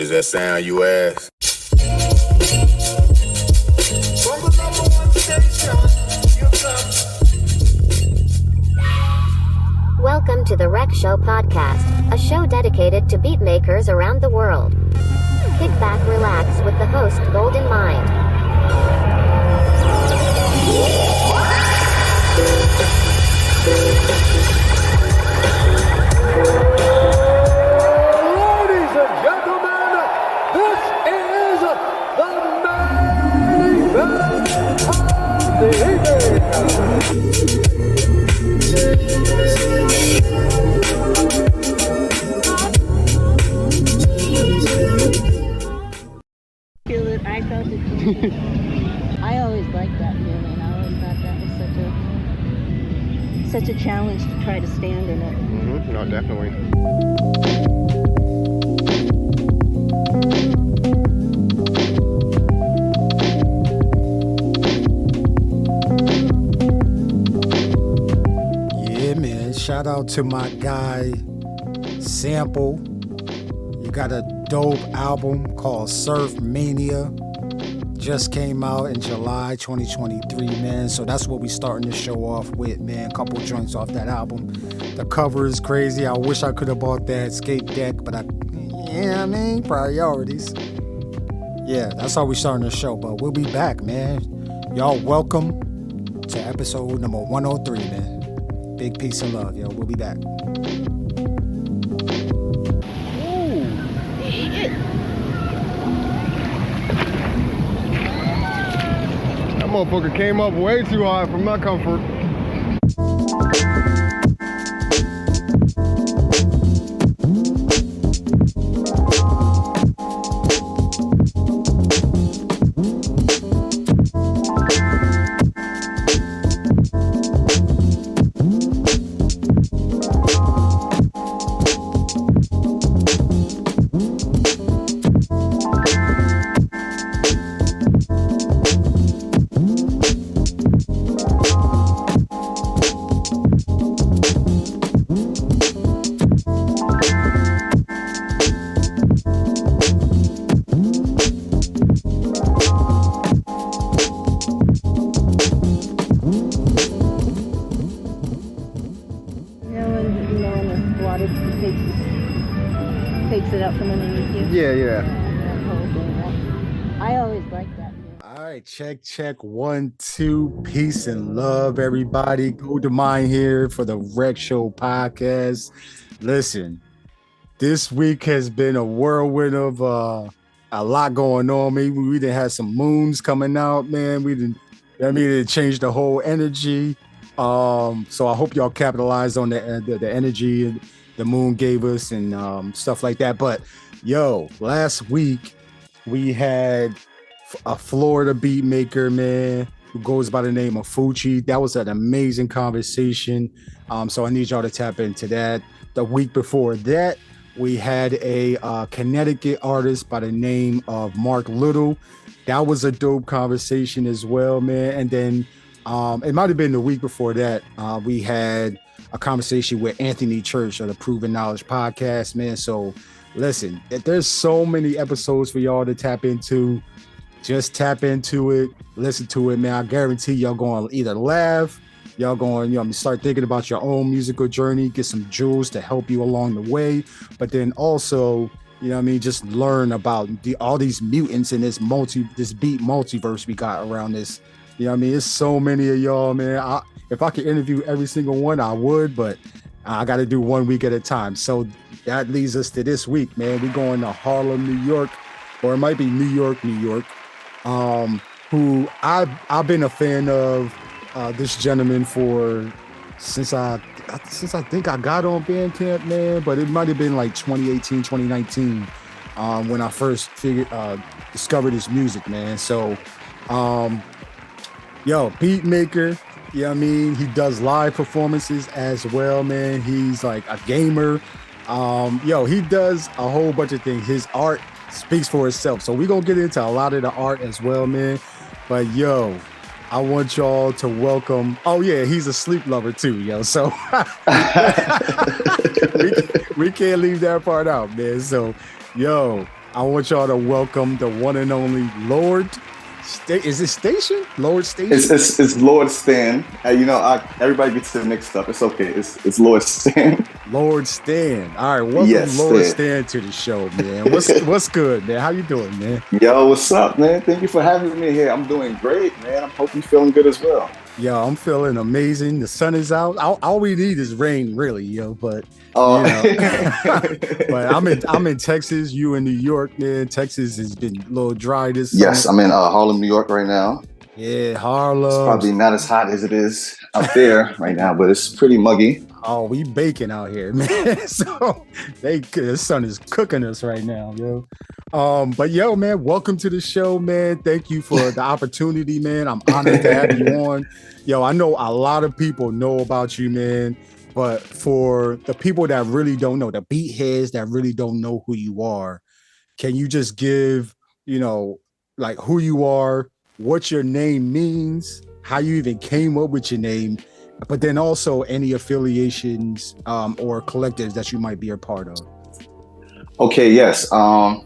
Does that sound, you ask? From the #1 station, you come. Welcome to the Rec Show podcast, a show dedicated to beatmakers around the world. Kick back, relax with the host Gldnmnd. Ladies and gentlemen, this is the main event of the evening. Feel it. I felt it. I always liked that feeling. I always thought that was such a challenge to try to stand in it. No, definitely. Yeah, man. Shout out to my guy, Sample. You got a dope album called Surf Mania. Just came out in July 2023, man. So that's what we starting to show off with, man. Couple joints off that album. The cover is crazy. I wish I could have bought that skate deck, but priorities. Yeah, that's how we starting the show. But we'll be back, man. Y'all welcome to episode number 103, man. Big peace and love, yo. We'll be back. That motherfucker came up way too high for my comfort. Takes it up from underneath you. Yeah. That whole thing. I always liked that. All right, check. 1, 2. Peace and love, everybody. Gldnmnd here for the Rec Show podcast. Listen, this week has been a whirlwind of a lot going on. Maybe we didn't have some moons coming out, man. It changed the whole energy. So I hope y'all capitalized on the energy the moon gave us and stuff like that. But yo, last week we had a Florida beatmaker, man, who goes by the name of Fucci. That was an amazing conversation. So I need y'all to tap into that. The week before that, we had a Connecticut artist by the name of Mark Little. That was a dope conversation as well, man. And then it might have been the week before that, we had a conversation with Anthony Church of the Proven Knowledge podcast, man. So listen, there's so many episodes for y'all to tap into. Just tap into it, listen to it, man. I guarantee y'all going to either laugh, y'all going, start thinking about your own musical journey, get some jewels to help you along the way. But then also, just learn about all these mutants in this beat multiverse we got around this. It's so many of y'all, man. If I could interview every single one, I would, but I got to do 1 week at a time. So that leads us to this week, man. We're going to Harlem, New York, or it might be New York. Who I've been a fan of this gentleman since I think I got on Bandcamp, man. But it might have been like 2018, 2019 when I first discovered his music, man. So, Beatmaker. He does live performances as well, man. He's like a gamer. He does a whole bunch of things. His art speaks for itself. So we're going to get into a lot of the art as well, man. But I want y'all to welcome. Oh yeah, he's a sleep lover too, yo. So we can't leave that part out, man. So, I want y'all to welcome the one and only Lordt. Is it Station? Lordt Station? It's Lord Stan. Everybody gets it mixed up. It's okay. It's Lord Stan. Lordt Stan. All right, welcome Yes, Lordt Stan. Stan to the show, man. What's good, man? How you doing, man? Yo, what's up, man? Thank you for having me here. I'm doing great, man. I hope you're feeling good as well. Yo, I'm feeling amazing. The sun is out. All we need is rain, really, yo. But Oh, but I'm in Texas. You in New York, man. Texas has been a little dry this yes, summer. I'm in Harlem, New York right now. Yeah, It's Harlem. probably not as hot as it is out there right now, but it's pretty muggy. Oh, we baking out here, man. So the sun is cooking us right now, yo. But yo, man, welcome to the show, man. Thank you for the opportunity, man. I'm honored to have you on. Yo, I know a lot of people know about you, man. But for the people that really don't know, the beat heads that really don't know who you are, can you just give, like who you are, what your name means, how you even came up with your name, but then also any affiliations or collectives that you might be a part of? Okay, yes. I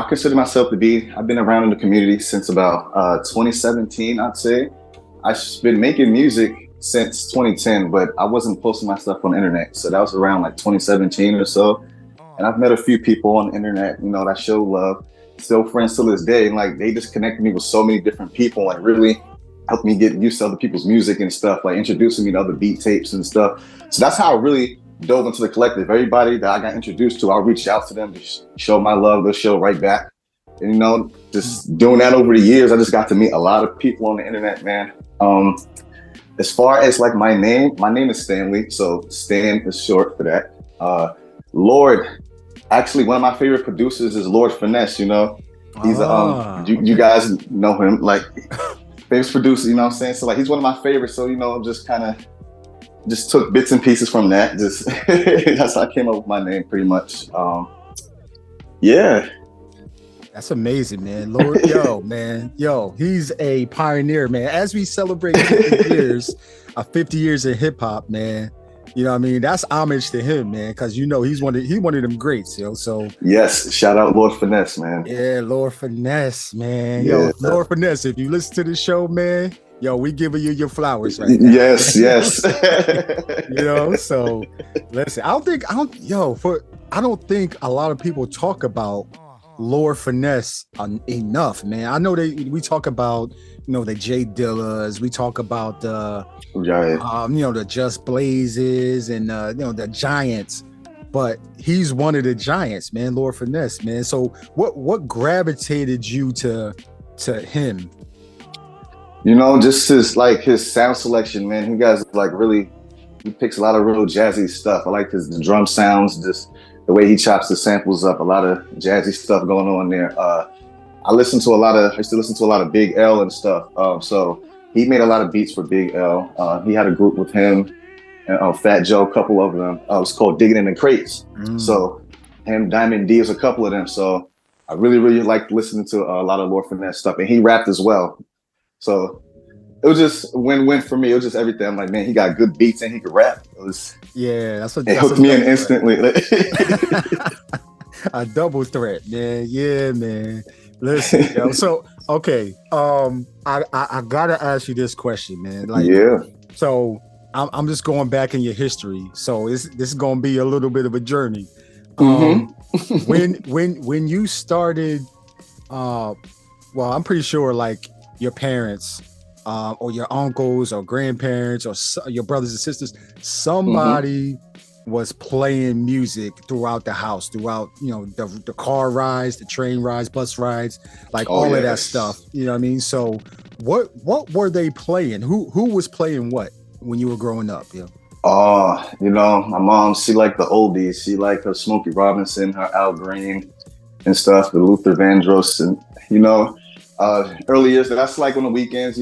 consider myself I've been around in the community since about 2017, I'd say. I've been making music since 2010, but I wasn't posting my stuff on the internet. So that was around like 2017 or so. And I've met a few people on the internet, that show love, still friends to this day. And like, they just connected me with so many different people and really helped me get used to other people's music and stuff, like introducing me to other beat tapes and stuff. So that's how I really dove into the collective. Everybody that I got introduced to, I'll reach out to them to show my love, they'll show right back. And just doing that over the years, I just got to meet a lot of people on the internet, man. As far as like my name is Stanley, so Stan is short for that. Lord, actually one of my favorite producers is Lord Finesse, He's you guys know him, like famous producer, you know what I'm saying? So like he's one of my favorites, so just kind of just took bits and pieces from that. Just that's how I came up with my name pretty much. Yeah. That's amazing, man. Lord, yo, he's a pioneer, man. As we celebrate 50 years of hip hop, man. You know what I mean? That's homage to him, man, because he's one of them greats, yo. So yes, shout out Lord Finesse, man. Yeah, Lord Finesse, man. Yeah. Yo, Lord Finesse, if you listen to the show, man, yo, we giving you your flowers right now. Yes. So listen, I don't think a lot of people talk about Lord Finesse enough, man. I know we talk about the J Dillas, we talk about the the Just Blazes and the Giants, but he's one of the giants, man. Lord Finesse, man. So what gravitated you to him? Just his sound selection, man. He picks a lot of real jazzy stuff. I like the drum sounds, just the way he chops the samples up, a lot of jazzy stuff going on there. I used to listen to a lot of Big L and stuff. So he made a lot of beats for Big L. He had a group with him and Fat Joe, a couple of them. It was called Digging in the Crates. So him, Diamond D is a couple of them. So I really, really liked listening to a lot of Lord Finesse stuff. And he rapped as well. So it was just win-win for me. It was just everything. I'm like, man, he got good beats and he could rap. It hooked me in instantly. A double threat, man. Yeah, man. Listen, yo. So okay, I gotta ask you this question, man. Like, yeah. So I'm just going back in your history. So this is gonna be a little bit of a journey. When you started, well, I'm pretty sure like your parents, or your uncles or grandparents or your brothers and sisters, somebody was playing music throughout the house, throughout the car rides, the train rides, bus rides, like all of that stuff. You know what I mean? So what were they playing? Who was playing what when you were growing up? Yeah. My mom, she liked the oldies. She liked her Smokey Robinson, her Al Green and stuff, the Luther Vandross, and early years. That's like on the weekends,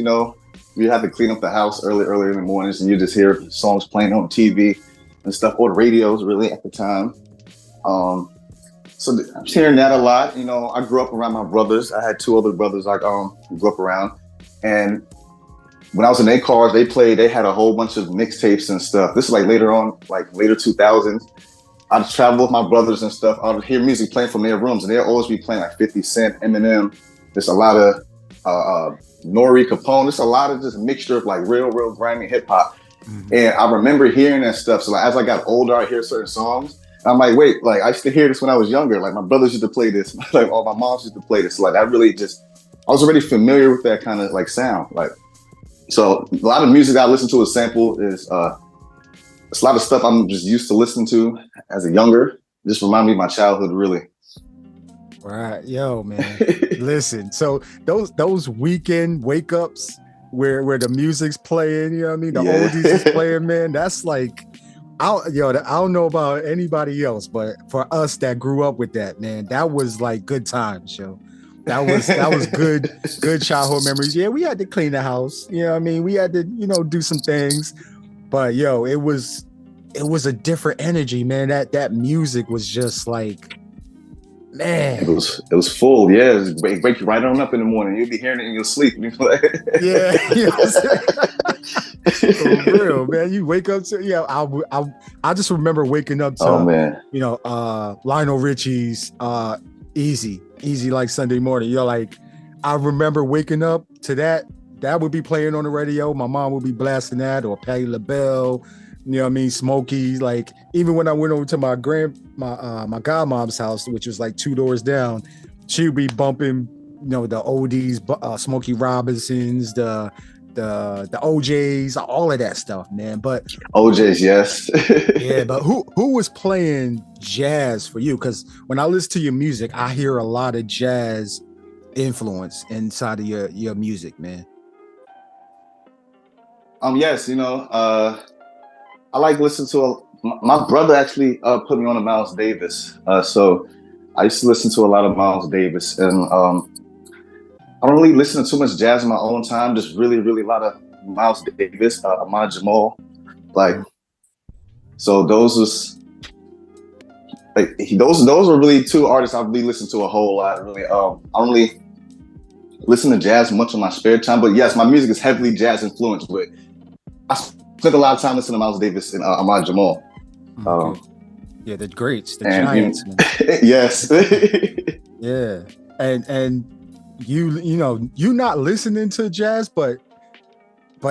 we had to clean up the house early in the mornings, and you just hear songs playing on TV and stuff, or the radios really at the time. So I'm hearing that a lot. I grew up around my brothers. I had two other brothers I grew up around, and when I was in their cars, they had a whole bunch of mixtapes and stuff. This is like later on, like later 2000s. I'd travel with my brothers and stuff. I would hear music playing from their rooms, and they'd always be playing like 50 Cent, Eminem. There's a lot of Nori Capone. There's a lot of just mixture of like real grimy hip hop. And I remember hearing that stuff. So like, as I got older, I hear certain songs. And I'm like, wait, like I used to hear this when I was younger. Like my brothers used to play this. Like all my moms used to play this. So, like I was already familiar with that kind of like sound. Like, so a lot of music I listen to is sample is it's a lot of stuff I'm just used to listening to as a younger. Just remind me of my childhood, really. Right, yo, man. Listen, so those weekend wake ups where the music's playing, you know what I mean? The oldies is playing, man. That's like, I don't know about anybody else, but for us that grew up with that, man, that was like good times, yo. That was good childhood memories. Yeah, we had to clean the house, you know what I mean? We had to, do some things, but yo, it was a different energy, man. That music was just like, man. It was full, yeah. It wake you right on up in the morning. You'll be hearing it in your sleep. Yeah, for real, man. You wake up to I just remember waking up to Lionel Richie's Easy like Sunday morning. Like I remember waking up to that would be playing on the radio. My mom would be blasting that, or Patti LaBelle, you know what I mean, Smokey. Like even when I went over to my godmom's house, which was like 2 doors down, she would be bumping, the oldies, Smokey Robinsons, the OJs, all of that stuff, man. But OJs, yes. Yeah, but who was playing jazz for you? Because when I listen to your music, I hear a lot of jazz influence inside of your music, man. Yes, I like listening to my brother actually put me on to Miles Davis. So I used to listen to a lot of Miles Davis, and I don't really listen to too much jazz in my own time. Just really a lot of Miles Davis, Ahmad Jamal, like. So those were really two artists I really listened to a whole lot. Really, I don't really listen to jazz much in my spare time, but yes, my music is heavily jazz influenced. But I spent a lot of time listening to Miles Davis and Ahmad Jamal. Okay. Yeah, the greats, the giants. Yes. Yeah, and you not listening to jazz, but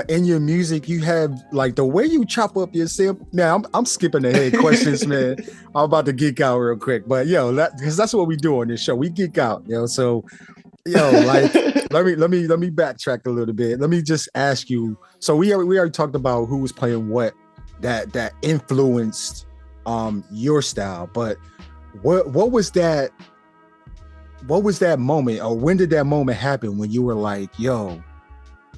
in your music you have like the way you chop up your sample. Now I'm skipping ahead questions, man. I'm about to geek out real quick, but because that's what we do on this show. We geek out, So, like let me backtrack a little bit. Let me just ask you. So we already talked about who was playing what that influenced your style, but what was that? What was that moment, or when did that moment happen when you were like, yo,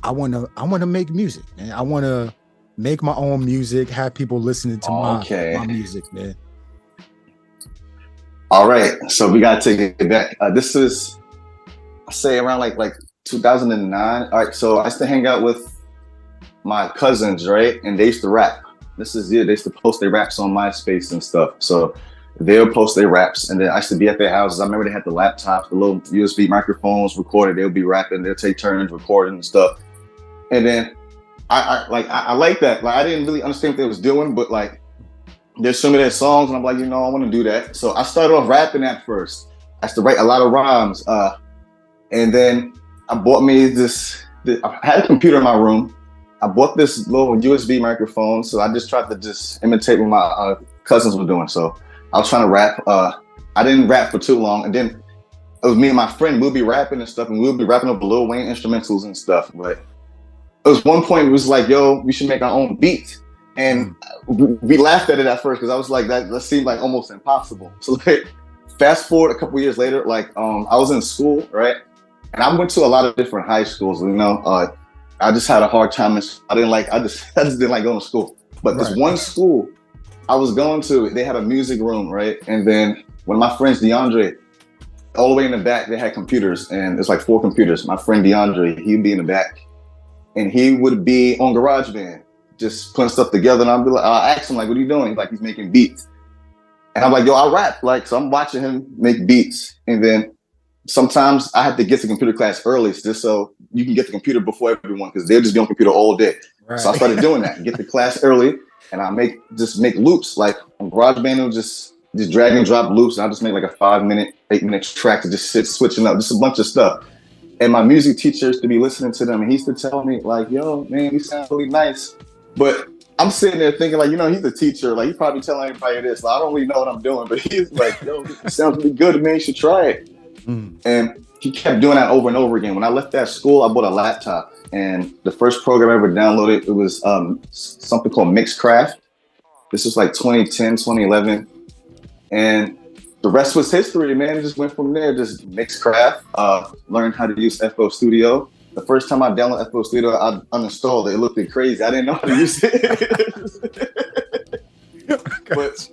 I want to make music, man. I want to make my own music, have people listening to my music, man. All right. So we got to take it back. This is, I say around like 2009. All right. So I used to hang out with my cousins, right? And they used to rap. They used to post their raps on MySpace and stuff. So they'll post their raps, and then I used to be at their houses. I remember they had the laptops, the little USB microphones recorded. They'll be rapping. They'll take turns recording and stuff. And then I like that. Like I didn't really understand what they was doing, but like there's some of their songs, and I'm like, I want to do that. So I started off rapping at first. I used to write a lot of rhymes, and then I bought me this. I had a computer in my room. I bought this little USB microphone, so I just tried to just imitate what my cousins were doing. So I was trying to rap. I didn't rap for too long, and then it was me and my friend. We'll be rapping and stuff, and we'll be rapping up Lil Wayne instrumentals and stuff. But it was one point it was like, yo, we should make our own beat. And we laughed at it at first because I was like, that seemed like almost impossible. So like, fast forward a couple years later, like I was in school, right? And I went to a lot of different high schools, I just had a hard time. I just didn't like going to school. But this one school I was going to, they had a music room, right? And then one of my friends, DeAndre, all the way in the back, they had computers, and it's like 4 computers. My friend DeAndre, he'd be in the back, and he would be on GarageBand, just putting stuff together. And I'll ask him, like, what are you doing? He's like, he's making beats. And I'm like, yo, I rap. Like, so I'm watching him make beats. And then sometimes I have to get to computer class early just so you can get the computer before everyone, because they'll just be on computer all day. Right. So I started doing that, get to class early, and I make loops like on GarageBand. It was just just drag and drop loops. And I just make like a 5-minute, 8-minute track to just sit switching up, just a bunch of stuff. And my music teacher used to be listening to them, and he used to tell me like, "Yo, man, you sound really nice." But I'm sitting there thinking like, he's a teacher. Like, he probably telling everybody this. Like, I don't really know what I'm doing, but he's like, "Yo, it sounds really good, man. You should try it." And he kept doing that over and over again. When I left that school, I bought a laptop, and the first program I ever downloaded, it was something called Mixcraft. This was like 2010, 2011. And the rest was history, man. It just went from there. Just Mixcraft, learned how to use FL Studio. The first time I downloaded FL Studio, I uninstalled it. It looked crazy. I didn't know how to use it. But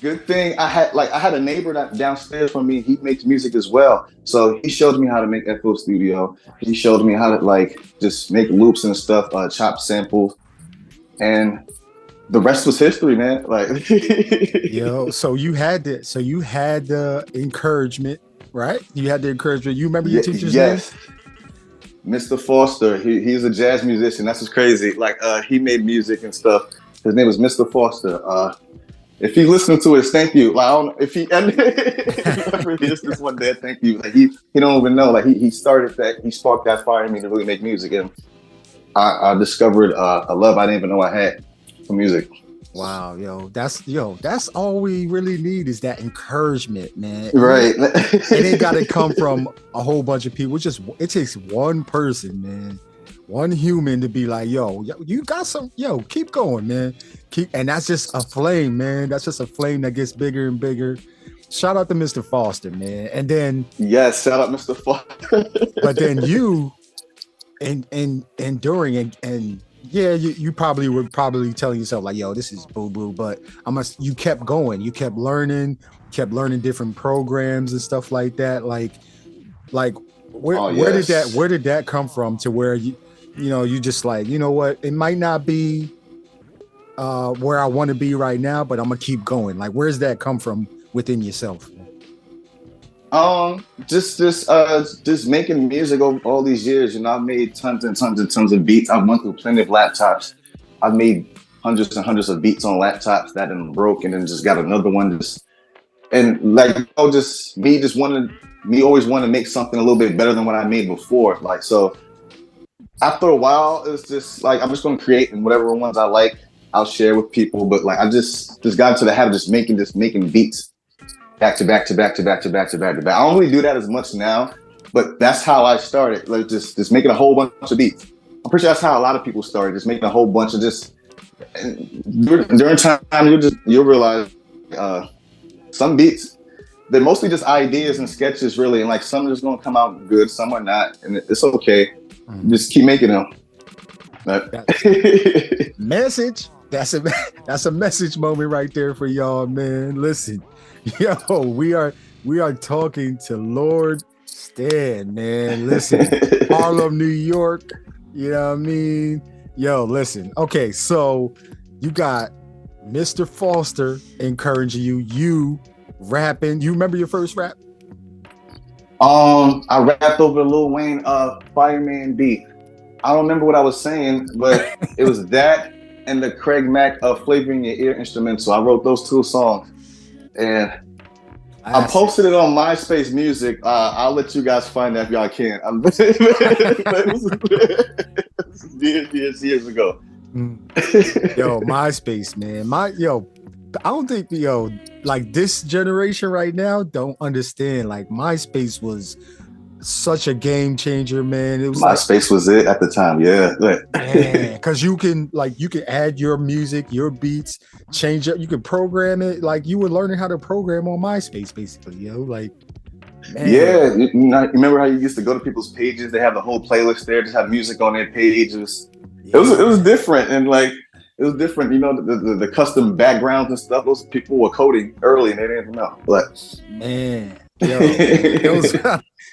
good thing I had a neighbor downstairs from me. He makes music as well. So he showed me how to make FL Studio. He showed me how to just make loops and stuff, chop samples. And the rest was history, man. So you had the encouragement, right? You had the encouragement. You remember your teacher's name? Yes. Mr. Foster. He's a jazz musician. That's just crazy. He made music and stuff. His name was Mr. Foster. If he's listening to it, thank you. I don't know if he ever hears this one day, thank you. He don't even know. He started that. He sparked that fire in me to really make music, and I discovered a love I didn't even know I had for music. Wow, that's all we really need is that encouragement, man. Right. It ain't got to come from a whole bunch of people. It takes one person, man, one human to be like, yo, you got some, keep going, man. And that's just a flame, man. That's just a flame that gets bigger and bigger. Shout out to Mr. Foster, man. And then yes, shout out Mr. Foster. But then you and during and yeah, you probably were telling yourself like, yo, this is boo-boo, but you kept going, you kept learning different programs and stuff like that. Where did that come from to where you just like, you know what, it might not be where I want to be right now, but I'm gonna keep going. Like, where's that come from within yourself? Just making music over all these years. I've made tons and tons and tons of beats. I've went through plenty of laptops. I've made hundreds and hundreds of beats on laptops that then broke, and then just got another one. Me always want to make something a little bit better than what I made before. So after a while, it's just like I'm just gonna create, and whatever ones I like, I'll share with people. But I just got into the habit of just making beats. Back to back to back to back to back to back to back. I don't really do that as much now, but that's how I started. Just making a whole bunch of beats. I'm pretty sure that's how a lot of people started. Just making a whole bunch of during time you'll realize some beats, they're mostly just ideas and sketches really, and some are just gonna come out good, some are not, and it's okay. Just keep making them. Message. That's a message moment right there for y'all, man. Listen. Yo, we are talking to Lordt Stan, man. Listen, Harlem, New York. You know what I mean? Yo, listen. Okay, so you got Mr. Foster encouraging you rapping. You remember your first rap? I rapped over Lil Wayne Fireman beat. I don't remember what I was saying, but it was that and the Craig Mack Flavoring Your Ear instrumental. I wrote those two songs. And I posted it on MySpace Music. I'll let you guys find that if y'all can. years ago. Yo, MySpace, man. I don't think this generation right now don't understand. MySpace was such a game changer, man. It was MySpace was it at the time, yeah. Because you can add your music, your beats, change it. You can program it. You were learning how to program on MySpace, basically. Man. Yeah, you remember how you used to go to people's pages? They have the whole playlist there, just have music on their pages. It was different, and it was different. The custom backgrounds and stuff. Those people were coding early, and they didn't know. But man,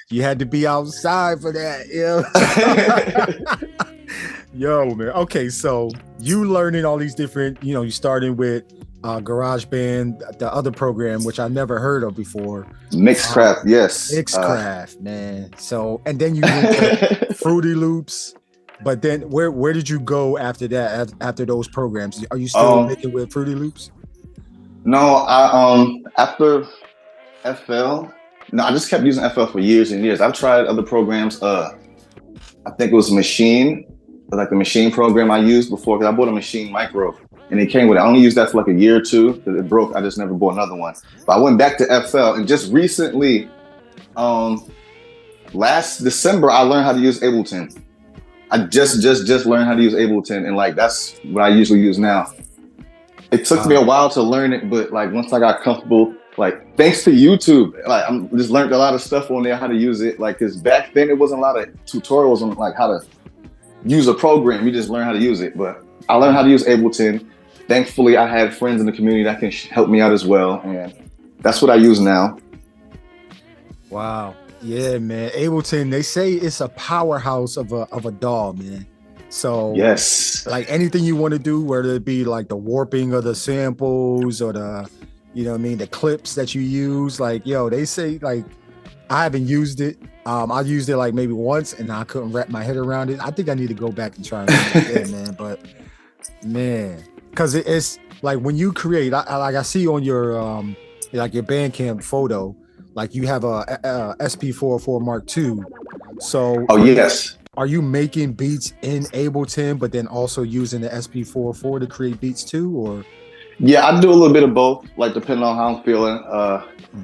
you had to be outside for that, Yo, man. Okay, so you learning all these different, you starting with GarageBand, the other program, which I never heard of before. Mixcraft, yes. Mixcraft, man. So, and then you went to Fruity Loops. But then where did you go after that, after those programs? Are you still making with Fruity Loops? No, after FL, no, I just kept using FL for years and years. I've tried other programs. I think it was Machine, like the Machine program I used before, because I bought a Machine Micro and it came with it. I only used that for like a year or two because it broke. I just never bought another one. But I went back to FL and just recently, um, last December, I learned how to use Ableton. I just learned how to use Ableton, and like that's what I usually use now. It took me a while to learn it, but like once I got comfortable, like thanks to YouTube, like I'm just learned a lot of stuff on there how to use it. Like, cause back then it wasn't a lot of tutorials on like how to use a program. You just learn how to use it. But I learned how to use Ableton. Thankfully, I had friends in the community that can help me out as well, and that's what I use now. Wow. Yeah, man. Ableton, they say it's a powerhouse of a DAW, man. So Yes. like anything you want to do, whether it be like the warping of the samples or the, you know what I mean, the clips that you use, like, yo, they say like I haven't used it. I used it like maybe once and I couldn't wrap my head around it. I think I need to go back and try it again, man. But man, because it's like when you create, I see on your like your Bandcamp photo, like you have a SP404 Mark II. So Oh yes. are you making beats in Ableton, but then also using the SP404 to create beats too, or? Yeah, I do a little bit of both, like depending on how I'm feeling.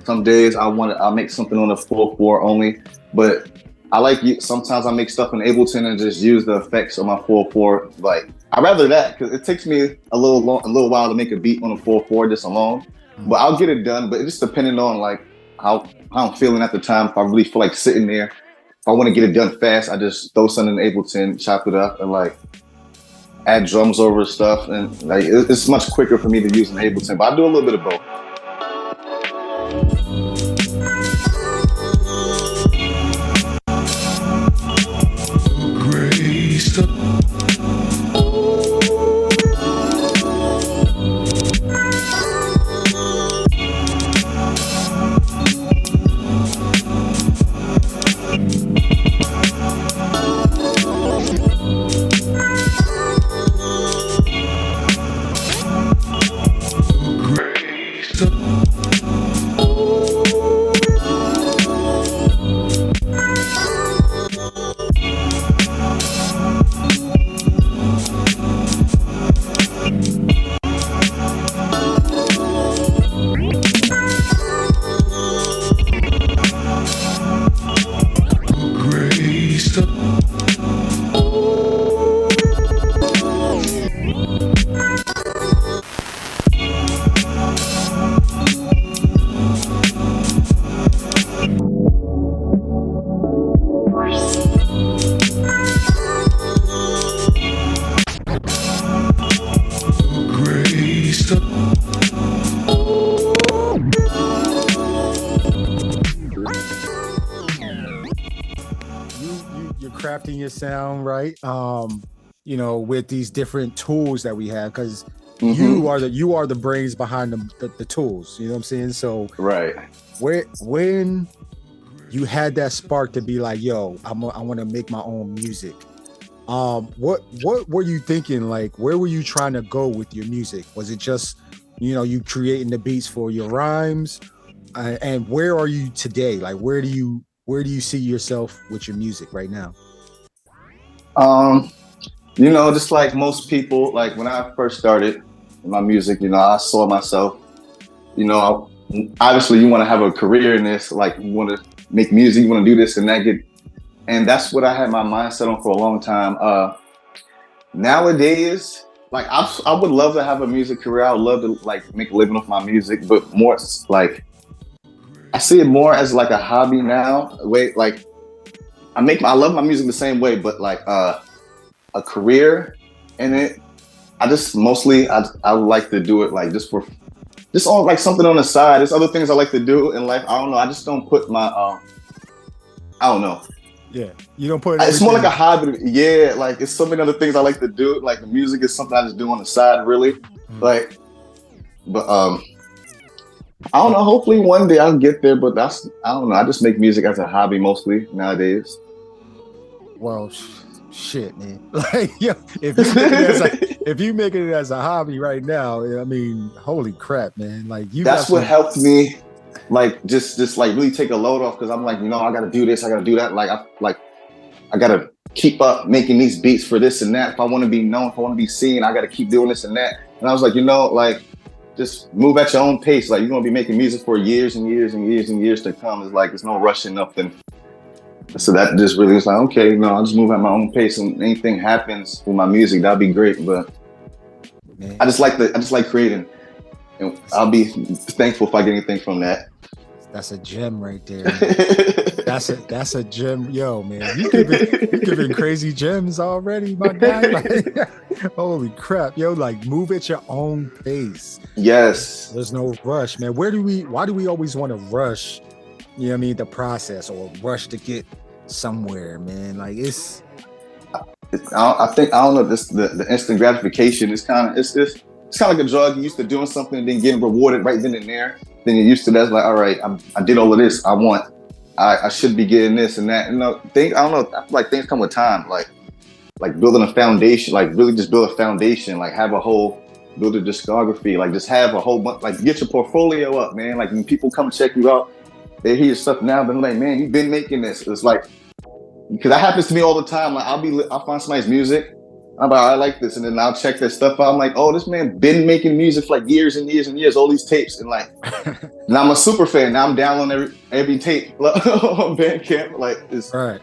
Some days I'll make something on the 4/4 only, but I like sometimes I make stuff in Ableton and just use the effects on my 4/4. Like I'd rather that because it takes me a little while to make a beat on a 4/4 just alone. But I'll get it done. But it's just depending on like how I'm feeling at the time. If I really feel like sitting there, if I want to get it done fast, I just throw something in Ableton, chop it up, and like add drums over stuff, and like it's much quicker for me to use an Ableton. But I do a little bit of both. You're crafting your sound right, you know, with these different tools that we have, because you are the brains behind the tools, you know what I'm saying? So Right. when you had that spark to be like, yo, I want to make my own music, what were you thinking? Like, where were you trying to go with your music? Was it just, you know, you creating the beats for your rhymes, and where are you today? Like, where do you see yourself with your music right now? You know, just like most people, like when I first started my music, you know, I saw myself, you know, obviously you want to have a career in this, like you want to make music, you want to do this and that, and that's what I had my mindset on for a long time. Nowadays, like I would love to have a music career. I would love to like make a living off my music, but more like I see it more as like a hobby now. Wait, like I love my music the same way, but like a career in it, I just mostly I like to do it like just on like something on the side. There's other things I like to do in life. I don't know. I just don't put my I don't know. Yeah, you don't put. It's more like a hobby. Yeah, like it's so many other things I like to do. Like the music is something I just do on the side, really. Like, but I don't know. Hopefully one day I'll get there. But I don't know. I just make music as a hobby mostly nowadays. Well, shit, man. Like, yo, if you making it as a hobby right now, I mean, holy crap, man. Like, you got That's what some. helped me, like just like really take a load off, because I'm like, I gotta do this, I gotta do that. I gotta keep up making these beats for this and that. If I want to be known, if I want to be seen, I gotta keep doing this and that. And I was like, like, just move at your own pace. Like, you're gonna be making music for years and years and years and years to come. It's like, there's no rushing nothing. So that just really was like, okay, I'll just move at my own pace, and anything happens with my music, that'd be great. But Man, I just like creating, and I'll be thankful if I get anything from that. that's a gem right there. Man. That's a gem, yo, man. You giving crazy gems already, my guy. Like, holy crap, yo! Like, move at your own pace. Yes. There's no rush, man. Why do we always want to rush? You know what I mean? The process, or rush to get somewhere, man. Like, I don't know. The instant gratification is kind of it's kind of like a drug. You're used to doing something and then getting rewarded right then and there. Then you're used to that. It's like, all right, I did all of this. I should be getting this and that. I don't know. I feel like things come with time. Like building a foundation. Like, really just build a foundation. Like, build a discography. Like, just have a whole bunch. Like, get your portfolio up, man. Like, when people come check you out, they hear your stuff now, but I'm like, man, you've been making this. It's like, because that happens to me all the time. Like, I'll find somebody's music. I'm like, I like this, and then I'll check their stuff out. I'm like, oh, this man been making music for like years and years and years. All these tapes, and like, now I'm a super fan. Now I'm downloading every tape on Bandcamp. Like, it's right.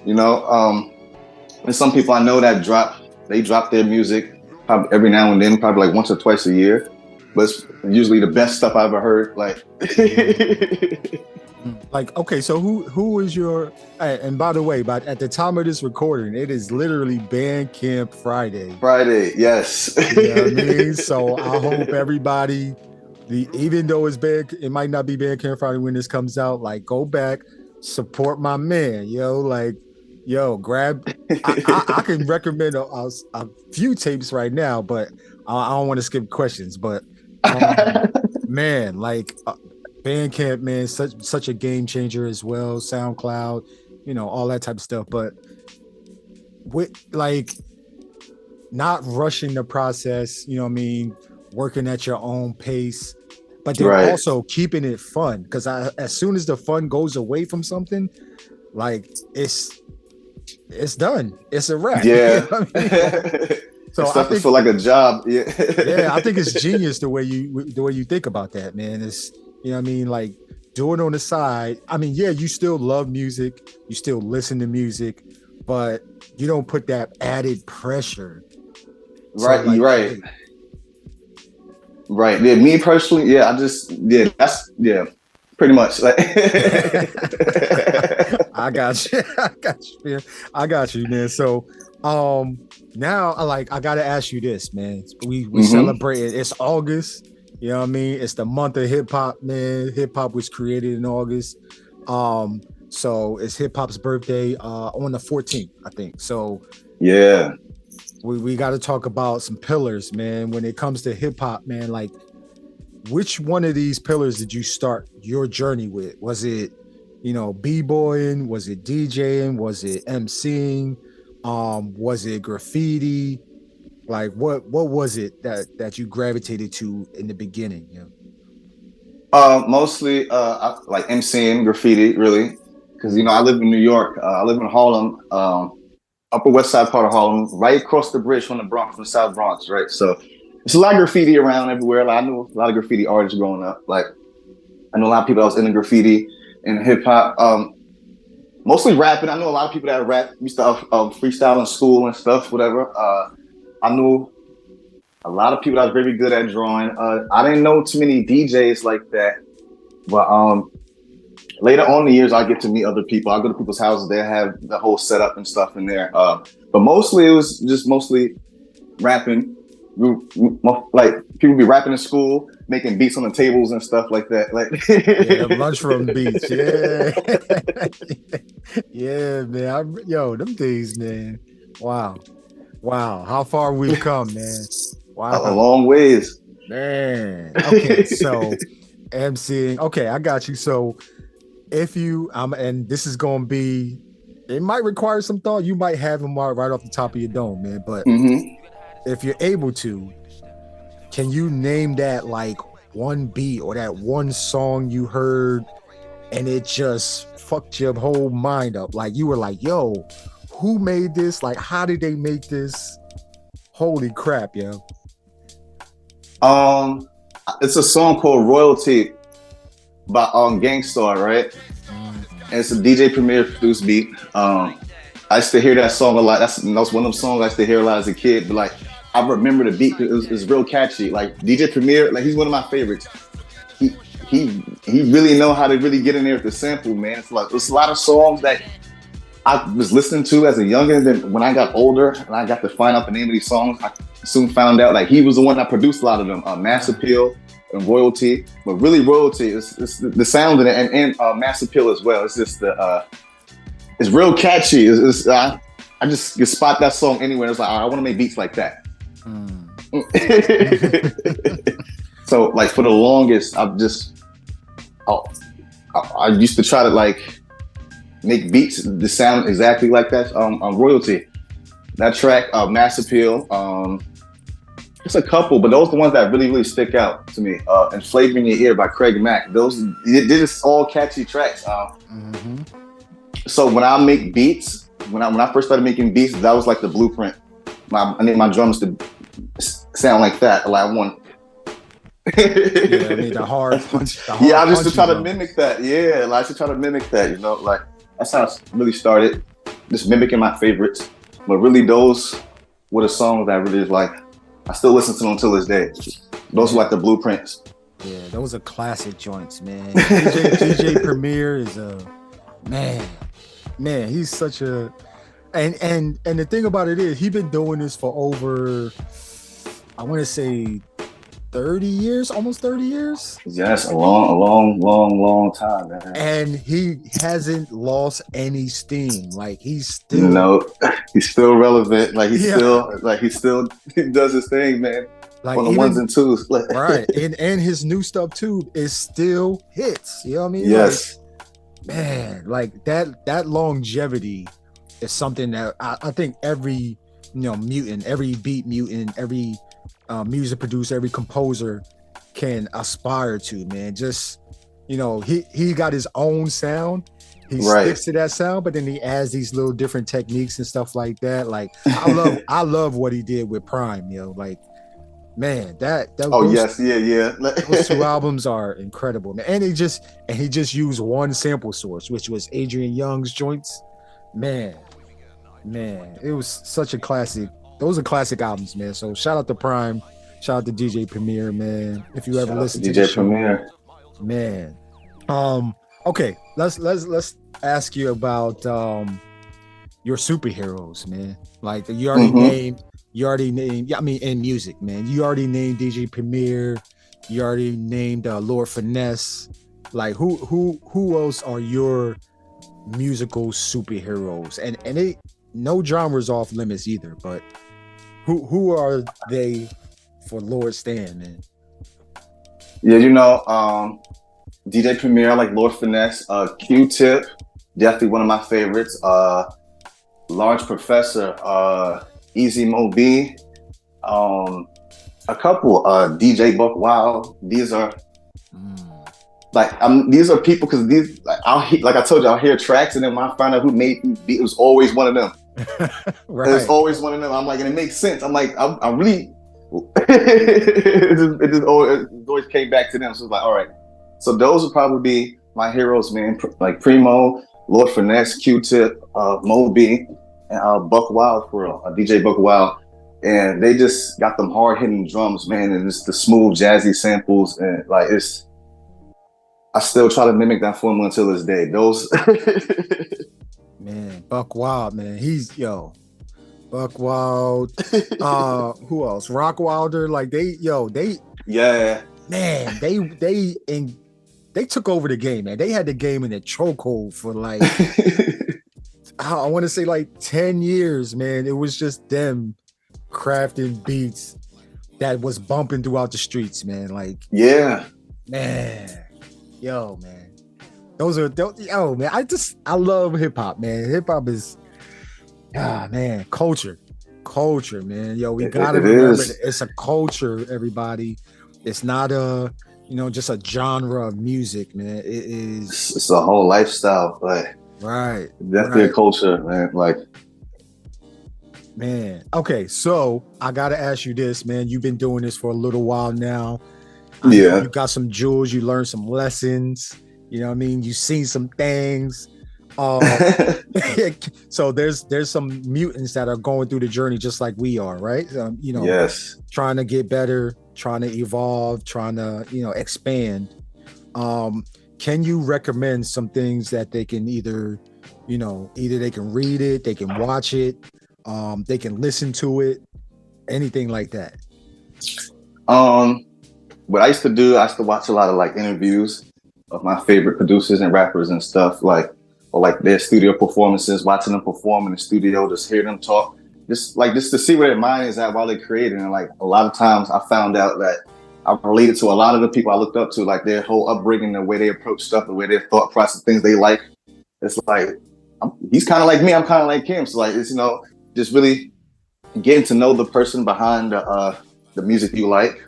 And some people I know that drop their music probably every now and then, probably like once or twice a year. But it's usually the best stuff I ever heard. Like, like, okay, so who is your? And by the way, at the time of this recording, it is literally Bandcamp Friday. Friday, yes. You know what I mean? So I hope everybody, even though it might not be Bandcamp Friday when this comes out, like, go back, support my man, grab. I can recommend a few tapes right now, but I don't want to skip questions, but. Man, like, Bandcamp, man, such a game changer as well. SoundCloud, all that type of stuff. But with, like, not rushing the process, you know what I mean, working at your own pace, but then also keeping it fun. Because as soon as the fun goes away from something, like, it's done. It's a wrap. Yeah. You know what I mean? So I think for like a job, yeah. Yeah, I think it's genius the way you think about that, man. It's, you know what I mean, like, do it on the side. I mean, yeah, you still love music, you still listen to music, but you don't put that added pressure. Right, so, like, right. Right. Yeah, me personally, pretty much. Like, I got you, man. So now I gotta ask you this, man. We celebrated, it's August, you know what I mean? It's the month of hip hop, man. Hip hop was created in August. So it's hip hop's birthday on the 14th, I think. So yeah. We got to talk about some pillars, man. When it comes to hip hop, man, like, which one of these pillars did you start your journey with? Was it, b-boying? Was it DJing? Was it MCing? Was it graffiti? Like, what was it that you gravitated to in the beginning? Mostly like MCing, graffiti, really, because I live in New York. I live in Harlem, Upper West Side part of Harlem, right across the bridge from the Bronx, from the South Bronx, right? So there's a lot of graffiti around everywhere. Like, I knew a lot of graffiti artists growing up. Like, I know a lot of people that was into graffiti and hip hop. Mostly rapping. I know a lot of people that rap, used to freestyle in school and stuff, whatever. I knew a lot of people that was very good at drawing. I didn't know too many DJs like that, but later on in the years, I get to meet other people. I go to people's houses; they have the whole setup and stuff in there. But mostly, it was just mostly rapping. Like, people be rapping in school, making beats on the tables and stuff like that. Like, lunchroom beats. Yeah, man. Them days, man. Wow. How far we've come, man. Wow, a long ways, man. Okay, so MCing. Okay, I got you. So if you, and this is gonna be it might require some thought. You might have them right off the top of your dome, man. But Mm-hmm. if you're able to, can you name that like one beat or that one song you heard and it just fucked your whole mind up? Like you were like, yo, who made this? Like, how did they make this? Holy crap, yo. It's a song called Royalty by Gangstar, right? And it's a DJ Premier produced beat. I used to hear that song a lot. That's one of them songs I used to hear a lot as a kid. But like, I remember the beat. It's real catchy. Like DJ Premier, like he's one of my favorites. He really know how to really get in there with the sample, man. It's a lot of songs that I was listening to as a youngin'. Then when I got older and I got to find out the name of these songs, I soon found out like he was the one that produced a lot of them. Mass Appeal and Royalty, but really Royalty is the sound in it, and Mass Appeal as well. It's just it's real catchy. I just can spot that song anywhere. It's like I want to make beats like that. So like for the longest, I used to try to like make beats that sound exactly like that on Royalty. That track, Mass Appeal, it's a couple, but those are the ones that really, really stick out to me. And Flavor in Your Ear by Craig Mack. They're just all catchy tracks. So when I make beats, when I first started making beats, that was like the blueprint. I need my drums to sound like that. Like I want. Yeah, I mean the hard punch. Yeah, I just to try to mimic that. Yeah, like to try to mimic that. You know, like that's how it really started. Just mimicking my favorites, but really those were the songs that I really like. I still listen to them till this day. Those are like the blueprints. Yeah, those are classic joints, man. DJ Premier is a man. He's such a and the thing about it is he's been doing this for over, I want to say 30 years, almost 30 years. Yeah, that's a long time, man. And he hasn't lost any steam. Like he's still he's still relevant. Like he does his thing, man. Like on the ones and twos. Right. And his new stuff too is still hits. You know what I mean? Yes. Like, man, like that longevity is something that I think every mutant, every beat mutant, every music producer, every composer can aspire to, man. Just he got his own sound. He sticks to that sound, but then he adds these little different techniques and stuff like that. Like I love what he did with Prime, like man, those two albums are incredible, man. And he just used one sample source, which was Adrian Young's joints. Man, it was such a classic. Those are classic albums, man. So shout out to Prime, shout out to DJ Premier, man. If you ever listen to the show, Premier, man. Okay, let's ask you about your superheroes, man. Like you already named. Yeah, I mean in music, man. You already named DJ Premier. You already named Lord Finesse. Like who else are your musical superheroes? And they no genres off limits either, but who are they for Lord Stan, man? Yeah, DJ Premier, I like Lord Finesse. Q-Tip, definitely one of my favorites. Large Professor, Easy Mo B, a couple, DJ Buck Wild. These are these are people because these like I told you, I'll hear tracks and then when I find out who made the beat, it was always one of them. Right. It's always one of them. I'm like, and it makes sense. I'm like, I really it just always came back to them. So it's like, all right. So those would probably be my heroes, man. Like Primo, Lord Finesse, Q-Tip, Mo B, and Buck Wild for real, DJ Buck Wild. And they just got them hard hitting drums, man, and it's the smooth jazzy samples, and like I still try to mimic that formula until this day. Those man, Buck Wild, man, Buck Wild. Who else? Rock Wilder, like they man, they took over the game, man. They had the game in a chokehold for like I want to say like 10 years, man. It was just them crafting beats that was bumping throughout the streets, man. Like, yeah, man, man. Yo, man, I love hip hop, man. Hip hop is, man, culture, man. Yo, we gotta It remember is. that it's a culture, everybody. It's not just a genre of music, man. It is It's a whole lifestyle, but right, definitely right, a culture, man. Like, man. Okay, so I gotta ask you this, man. You've been doing this for a little while now. I know yeah. you got some jewels, you learned some lessons, you know what I mean? You've seen some things. Um, so there's some mutants that are going through the journey just like we are, right? Yes. Trying to get better, trying to evolve, trying to, expand. Can you recommend some things that they can either they can read it, they can watch it, they can listen to it, anything like that? What I used to do, I used to watch a lot of like interviews of my favorite producers and rappers and stuff, like, or like their studio performances, watching them perform in the studio, just hear them talk, just to see where their mind is at while they're creating. And like a lot of times I found out that I related to a lot of the people I looked up to, like their whole upbringing, the way they approach stuff, the way their thought process, things they like. It's like, he's kind of like me, I'm kind of like him. So like, it's, just really getting to know the person behind the music you like.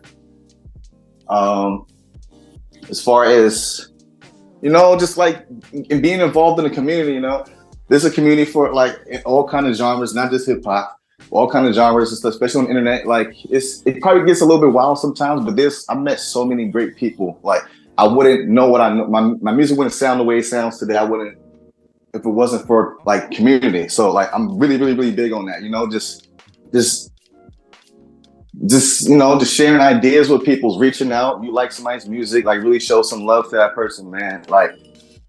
As far as, just like in being involved in the community, there's a community for like in all kind of genres, not just hip hop, all kind of genres and stuff, especially on the internet. Like it probably gets a little bit wild sometimes, but I met so many great people. Like I wouldn't know what I know. My music wouldn't sound the way it sounds today. I wouldn't, if it wasn't for like community. So like, I'm really, really, really big on that, just sharing ideas with people, reaching out. You like somebody's music, like really show some love to that person, man. Like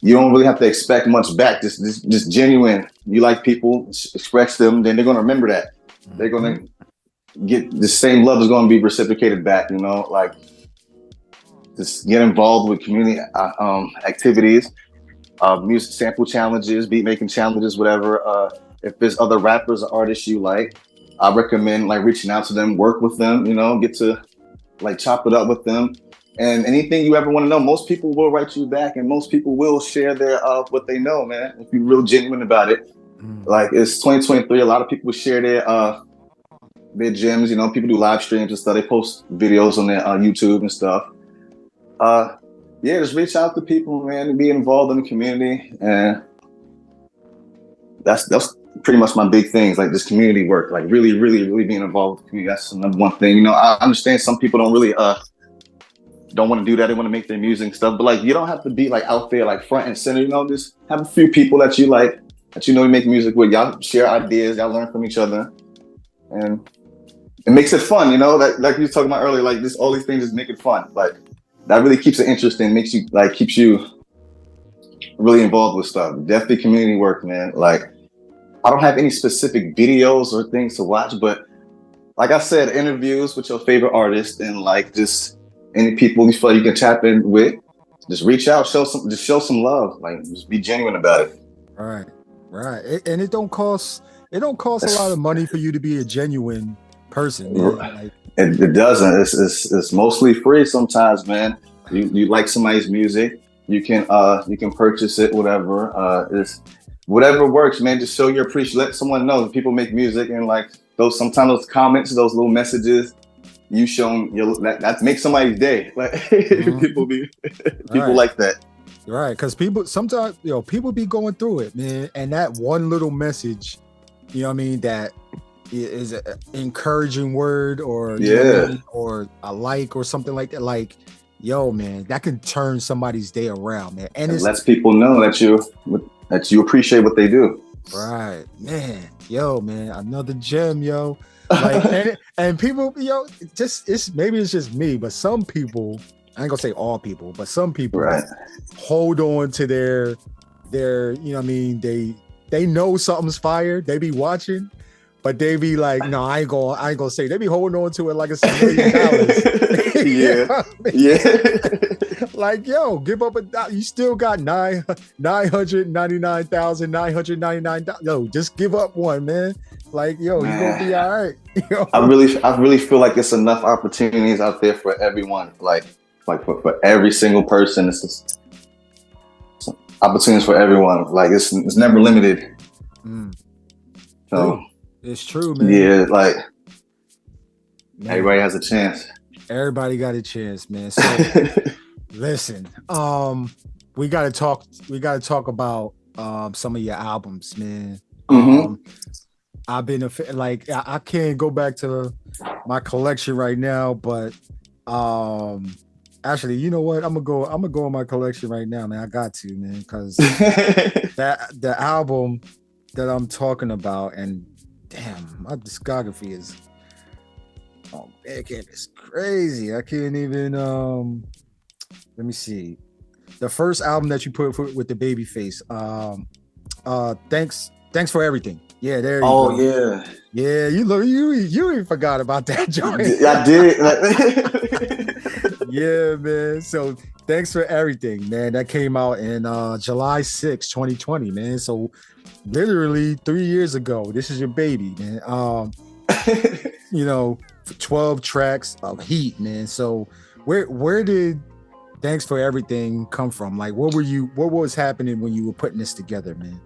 you don't really have to expect much back. Just genuine. You like people, express them, then they're gonna remember that. They're gonna get the same love is gonna be reciprocated back. Like just get involved with community activities, music sample challenges, beat making challenges, whatever. If there's other rappers or artists you like, I recommend like reaching out to them, work with them, get to like chop it up with them. And anything you ever want to know, most people will write you back and most people will share their what they know, man. If you're real genuine about it. Like it's 2023, a lot of people share their gems, people do live streams and stuff. They post videos on their YouTube and stuff. Just reach out to people, man, and be involved in the community. And that's pretty much my big things, like this community work, like really, really, really being involved with the community. That's the number one thing. I understand some people don't really don't want to do that. They want to make their music and stuff, but like you don't have to be like out there like front and center. Just have a few people that you like, that you make music with. Y'all share ideas, y'all learn from each other, and it makes it fun. That like you were talking about earlier, like all these things just make it fun. Like that really keeps it interesting, keeps you really involved with stuff. Definitely community work, man. Like I don't have any specific videos or things to watch, but like I said, interviews with your favorite artist and like just any people you feel like you can tap in with, just reach out, show some love, like just be genuine about it. Right. And it don't cost a lot of money for you to be a genuine person. Like, it doesn't. It's mostly free sometimes, man. You like somebody's music, you can purchase it, whatever. It's whatever works, man. Just show your appreciation. Let someone know that people make music, and like sometimes those comments, those little messages, you show them that makes somebody's day. Like people like that. Right, because people sometimes people be going through it, man, and that one little message, that is an encouraging word or or a like or something like that. Like, yo, man, that can turn somebody's day around, man, and it lets people know that you appreciate what they do. Right, man. Yo, man, another gem, yo. Like, and people, maybe it's just me, but some people, I ain't gonna say all people, but some people hold on to their, they know something's fire. They be watching, but they be like, no, I ain't gonna say. They be holding on to it like it's $1 million. Like, yo, give up you still got $999,999. Yo, just give up one, man. Like, yo, man, you gonna be all right. I really feel like it's enough opportunities out there for everyone. Like for every single person. It's just opportunities for everyone. Like it's never limited. Mm. So True. It's true, man. yeah, like Man, everybody has a chance. everybody got a chance, man. So listen, we gotta talk about some of your albums, man. Mhm. I've been like I can't go back to my collection right now, but actually, you know what? I'm gonna go in my collection right now, man. I got to, man, because the album that I'm talking about, and damn, my discography is it's crazy. I can't even let me see. The first album that you put with the baby face, thanks for everything. Yeah, there you Oh go. yeah. Yeah, you even forgot about that joint. I did. Yeah, man. So thanks for everything, man. That came out in July 6, 2020, man. So literally 3 years ago. This is your baby, man. You know, 12 tracks of heat, man. So where did Thanks for Everything come from? Like what was happening when you were putting this together, man?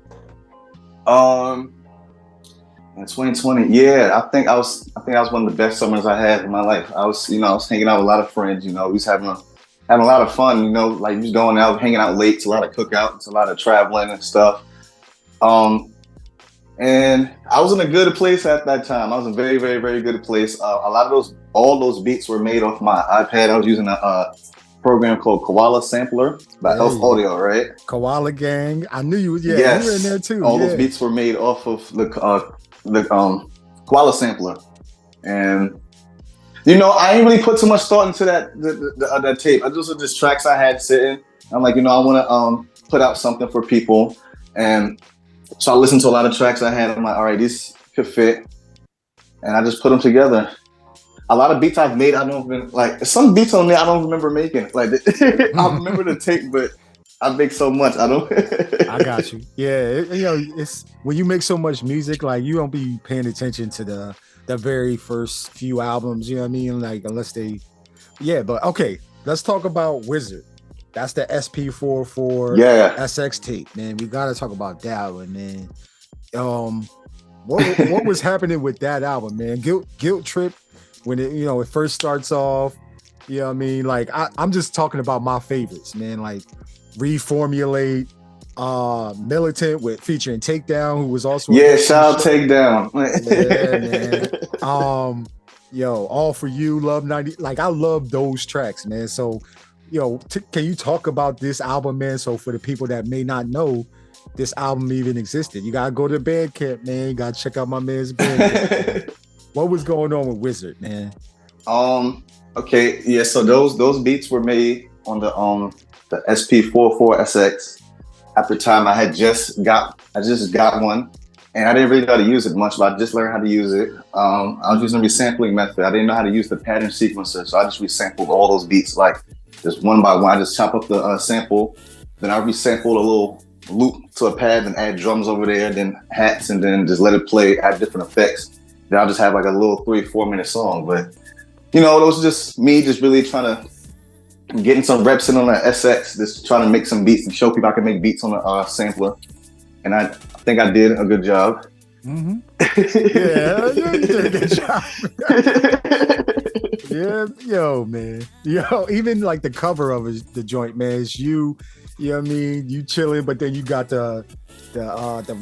In 2020, yeah, I think I was one of the best summers I had in my life. I was hanging out with a lot of friends, we was having a lot of fun, like just going out, hanging out late, it's a lot of cookouts, a lot of traveling and stuff. And I was in a good place at that time. I was in a very, very, very good place. All those beats were made off my iPad. I was using a program called Koala Sampler by Health Audio, right? Koala Gang. I knew you. Yeah, yes. You were in there too. All those beats were made off of the Koala Sampler, and I didn't really put too much thought into that tape. I just tracks I had sitting. I'm like, I want to put out something for people, and so I listened to a lot of tracks I had. I'm like, all right, these could fit, and I just put them together. A lot of beats I've made, I don't even like. Some beats on there I don't remember making. Like I remember the tape, but I make so much. I don't. I got you. Yeah, it's when you make so much music, like you don't be paying attention to the very first few albums. You know what I mean? Like unless they, yeah. But okay, let's talk about WZRD. That's the SP44 SX tape, man. We gotta talk about that one, man. What was happening with that album, man? Guilt Trip. When it first starts off, you know what I mean? Like I'm just talking about my favorites, man. Like Reformulate, Militant with featuring Takedown, who was also shout out Takedown. Yeah, man. All For You, Love 90. Like I love those tracks, man. So, can you talk about this album, man? So for the people that may not know this album even existed, you gotta go to Bandcamp, man. You gotta check out my man's Bandcamp. What was going on with WZRD, man? Okay, yeah. So those beats were made on the SP44 SX. At the time, I just got one, and I didn't really know how to use it much, but I just learned how to use it. I was using a resampling method. I didn't know how to use the pattern sequencer, so I just resampled all those beats, like just one by one. I just chop up the sample, then I resampled a little loop to a pad, then add drums over there, then hats, and then just let it play, add different effects. Then I'll just have like a little 3-4 minute song. But it was just me just really trying to getting some reps in on the SX, just trying to make some beats and show people I can make beats on the sampler. And I think I did a good job. Mm-hmm. Yeah, you did a good job. Yeah, man. Even like the cover of the joint, man, is you. You know what I mean? You chilling, but then you got the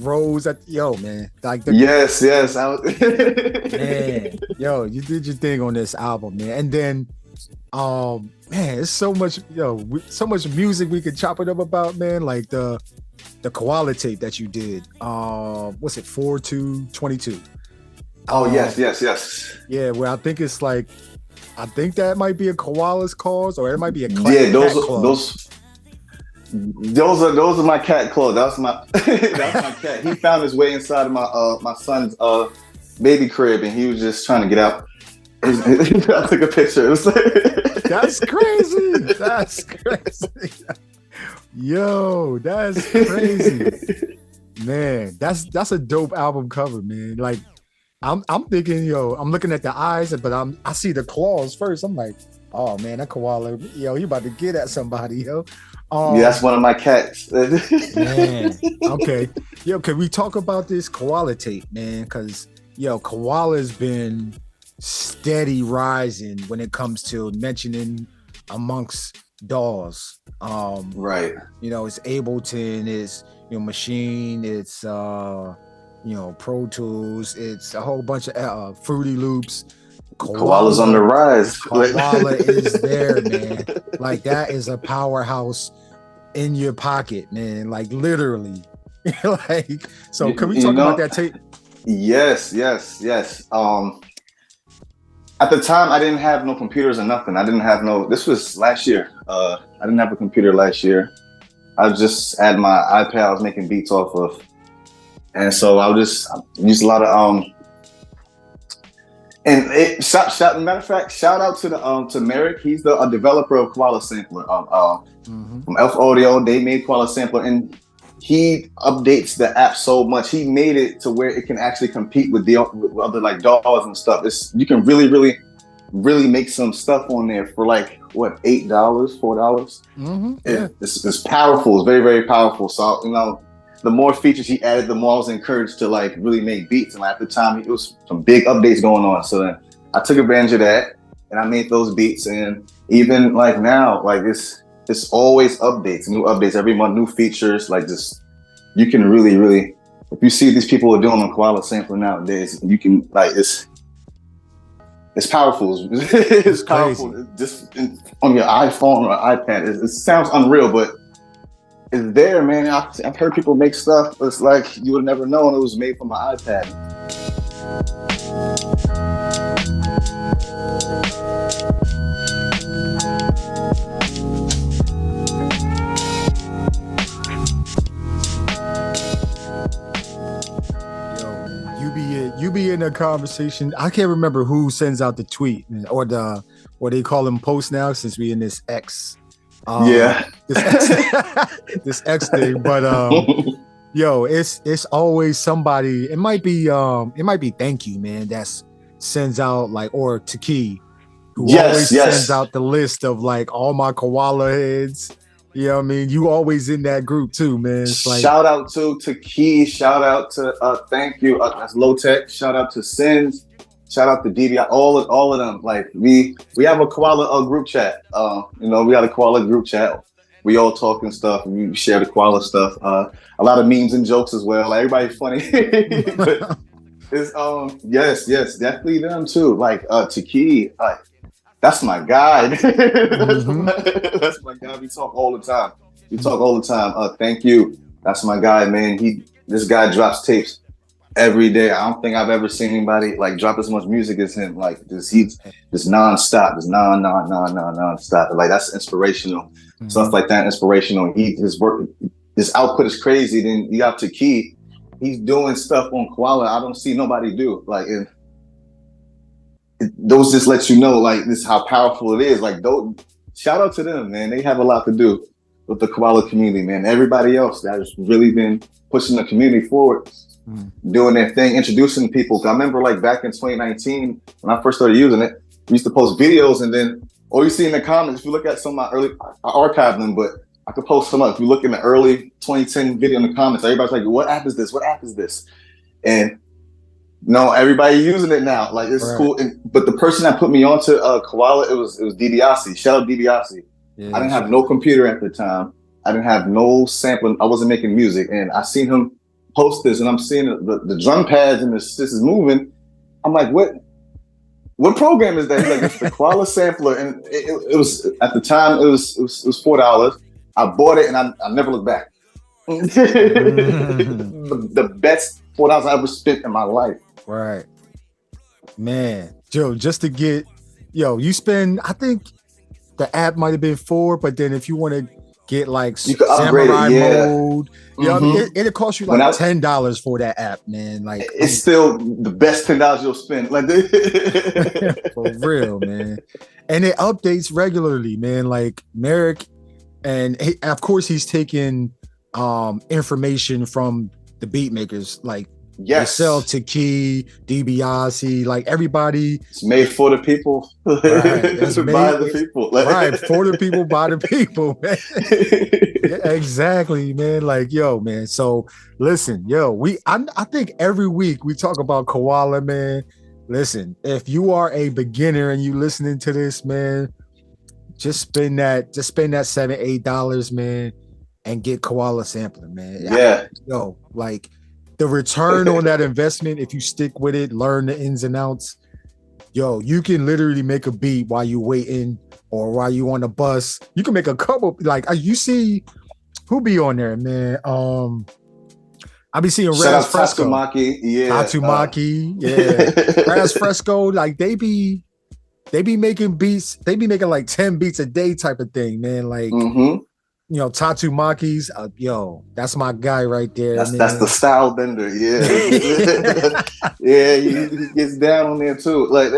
rose at man. Like yes. Man, you did your thing on this album, man. And then man, it's so much so much music we could chop it up about, man. Like the Koala tape that you did. What's it, 4/2/22? Oh yes. Yeah, well I think it's like I think that might be a koala's cause, or it might be a cat those are my cat claws. That's my my cat. He found his way inside of my son's baby crib, and he was just trying to get out. I took a picture. That's crazy. That's crazy. Yo, that's crazy. Man, that's a dope album cover, man. Like I'm thinking, I'm looking at the eyes, but I see the claws first. I'm like, Oh man, that koala, yo, you about to get at somebody, yo. Yeah, that's one of my cats. Man, okay. Yo, can we talk about this koala tape, man? Because yo, koala's been steady rising when it comes to mentioning amongst DAWs. Right. You know, it's Ableton, it's Machine, it's Pro Tools, it's a whole bunch of Fruity Loops. Koala's on the rise. Koala is there, man. Like that is a powerhouse in your pocket, man. Like literally. Like, so can we talk about that tape? Yes. At the time, I didn't have no computers or nothing. This was last year. I didn't have a computer last year. I just had my iPad I was making beats off of. And so I used a lot of, matter of fact, shout out to Merrick. He's a developer of Koala Sampler. From Elf Audio, they made Koala Sampler, and he updates the app so much. He made it to where it can actually compete with other like DAWs and stuff. You can really make some stuff on there for like what, $8, $4. Yeah. It's powerful. It's very, very powerful. So the more features he added, the more I was encouraged to like really make beats. And at the time, it was some big updates going on. So then I took advantage of that and I made those beats. And even like now, like it's always updates, new updates every month, new features. Like you can really, if you see these people are doing on Koala Sampler nowadays, you can like it's powerful. It's powerful. Just on your iPhone or iPad, it sounds unreal, but it's there, man. I've heard people make stuff. It's like you would have never known it was made from my iPad. You be in a conversation. I can't remember who sends out the tweet or what they call them posts now, since we in this X. This X thing. But it's always somebody. It might be Thank You, man. That's sends out like, or Taki, who always sends out the list of like all my koala heads. You know what I mean? You always in that group too, man. It's like, shout out to Taki, shout out to Thank You, that's Low Tech, shout out to Sins, shout out to DBI, all of them. Like we have a koala group chat. We got a koala group chat. We all talk and stuff. We share the koala stuff. A lot of memes and jokes as well. Like everybody's funny. But it's yes, definitely them too. Like Taki, that's my guy. That's my guy. We talk all the time. Thank You. That's my guy, man. This guy drops tapes every day. I don't think I've ever seen anybody like drop as much music as him. Like he's just nonstop. Just nonstop. Like that's inspirational. Stuff like that, inspirational. His output is crazy. Then you got Taki. He's doing stuff on Koala I don't see nobody do. Like those just let you know like this how powerful it is. Like shout out to them, man. They have a lot to do with the koala community, man. Everybody else that has really been pushing the community forward, doing their thing, introducing people. I remember like back in 2019 when I first started using it, we used to post videos, and then all you see in the comments, if you look at some of my early, I archived them, but I could post some up. If you look in the early 2010 video in the comments, everybody's like, what app is this? What app is this? And no, everybody using it now. Like it's cool. But the person that put me onto Koala, it was DiBiase. Shout out DiBiase. Yeah, I didn't have no computer at the time. I didn't have no sampling. I wasn't making music, and I seen him post this, and I'm seeing the drum pads and this is moving. I'm like, what program is that? He's like, it's the Koala sampler, and it was at the time it was $4. I bought it, and I never looked back. The best $4 I ever spent in my life. Right, man, Joe. Just to get, you spend. I think the app might have been $4, but then if you want to get like you could upgrade samurai mode, I mean, it'll cost you like $10 for that app, man. Like it's still the best $10 you'll spend. Like for real, man. And it updates regularly, man. Like Merrick, and of course he's taking information from the Beatmakers, like Yes. They sell to Key, DiBiase, like everybody. It's made for the people. Right. It's by the people. Right. For the people, by the people, man. Yeah, exactly, man. Like, yo, man. So listen, yo, I think every week we talk about koala, man. Listen, if you are a beginner and you listening to this, man, just spend that $7-8, man, and get koala sampling, man. Yeah. Yo, like the return on that investment, if you stick with it, learn the ins and outs, yo, you can literally make a beat while you waiting or while you on the bus. You can make a couple, like you see who be on there, man. I be seeing Raz Fresco. Tatsumaki, yeah. Tatsumaki, yeah. Raz Fresco, like they be making beats, they be making like 10 beats a day type of thing, man. Like, you know, Tatsumaki's, yo, that's my guy right there. That's the style bender, yeah. Yeah, he gets down on there too. Like,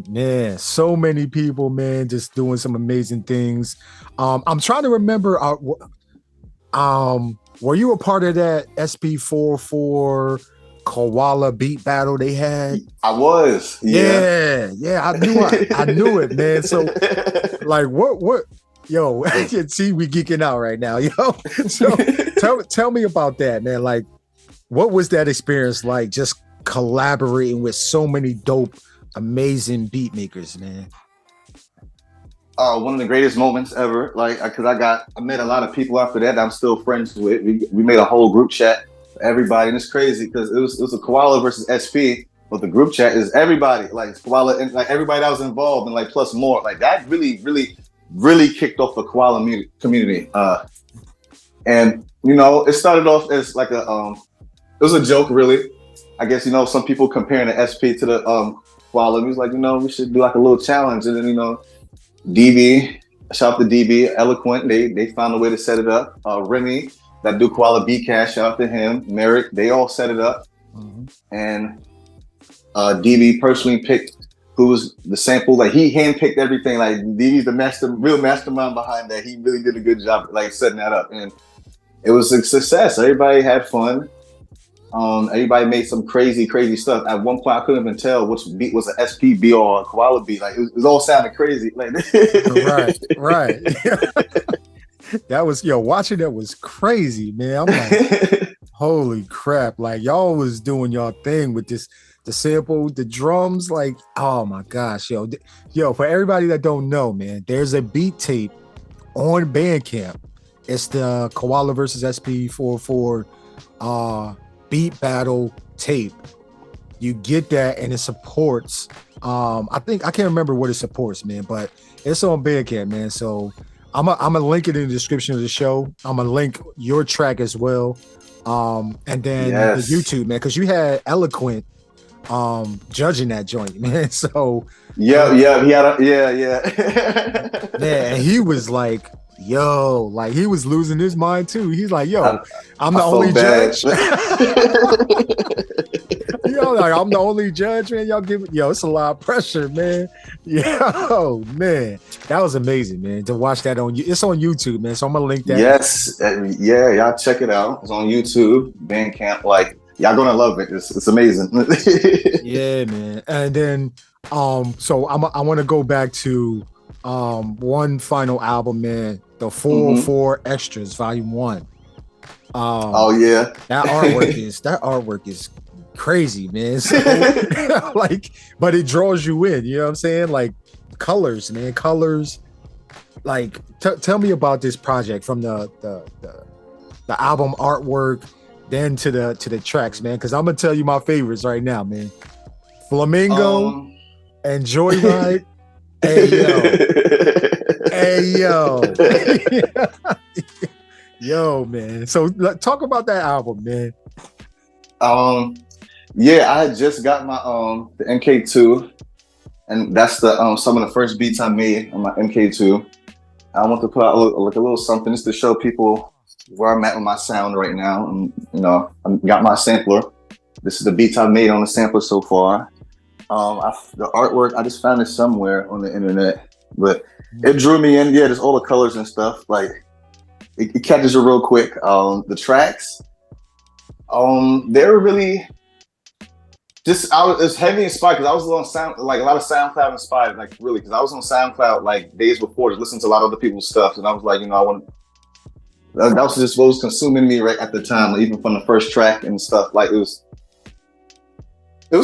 man, so many people, man, just doing some amazing things. I'm trying to remember, were you a part of that SP44 koala beat battle they had? I was, yeah, I knew it, man. So, like, what? Yo, see, we geeking out right now, yo. So tell me about that, man. Like, what was that experience like? Just collaborating with so many dope, amazing beat makers, man. One of the greatest moments ever. Like, cause I met a lot of people after that I'm still friends with. We made a whole group chat for everybody, and it's crazy because it was a koala versus SP, but the group chat is everybody, like it's koala and like everybody that was involved, and like plus more. Like that really kicked off the koala community. And you know, it started off as like it was a joke, really. I guess, you know, some people comparing the SP to the koala. And he was like, you know, we should do like a little challenge, and then, you know, DB, shout out to DB, Eloquent, they found a way to set it up. Remy, that do koala beat cash, shout out to him. Merrick, they all set it up. And DB personally picked who was the sample. Like he handpicked everything. Like DB's the real mastermind behind that. He really did a good job like setting that up, and it was a success. Everybody had fun. Everybody made some crazy stuff. At one point, I couldn't even tell which beat was an SP beat or a koala beat. Like it was all sounding crazy. Like right. That was, yo, watching that was crazy, man. I'm like, holy crap! Like y'all was doing y'all thing with this. The sample, the drums, like, oh my gosh, yo, for everybody that don't know, man, there's a beat tape on Bandcamp. It's the Koala versus SP44 beat battle tape. You get that, and it supports. I can't remember what it supports, man, but it's on Bandcamp, man. So I'm gonna link it in the description of the show. I'm gonna link your track as well, and then the YouTube, man, because you had Eloquent judging that joint, man. So he had yeah and he was like, yo, like he was losing his mind too. He's like, yo, I'm the only judge. Yo, like I'm the only judge, man. Y'all it's a lot of pressure, man. Yo, man, that was amazing, man. To watch that it's on YouTube, man. So I'm gonna link that. Yes, y'all check it out. It's on YouTube, Bandcamp. Like, y'all gonna love it. It's amazing. Yeah, man. And then so I want to go back to one final album, man, the 404 Extras Volume 1. Oh yeah, that artwork is crazy, man. So, like, but it draws you in, you know what I'm saying? Like colors, man, like tell me about this project, from the album artwork then to the tracks, man, because I'm gonna tell you my favorites right now, man. Flamingo and Joyride. Hey yo yo, man. So talk about that album, man. Yeah, I had just got my the MK2, and that's the some of the first beats I made on my MK2. I want to put out a little something just to show people where I'm at with my sound right now. And, you know, I got my sampler. This is the beats I've made on the sampler so far. The artwork, I just found it somewhere on the internet, but it drew me in. Yeah, just all the colors and stuff. Like it catches you real quick. The tracks, They were really just I was it's heavy inspired because I was on sound like a lot of SoundCloud inspired, like really because I was on SoundCloud like days before, just listening to a lot of other people's stuff, and I was like, I want that was just what was consuming me right at the time, like, even from the first track and stuff. Like it was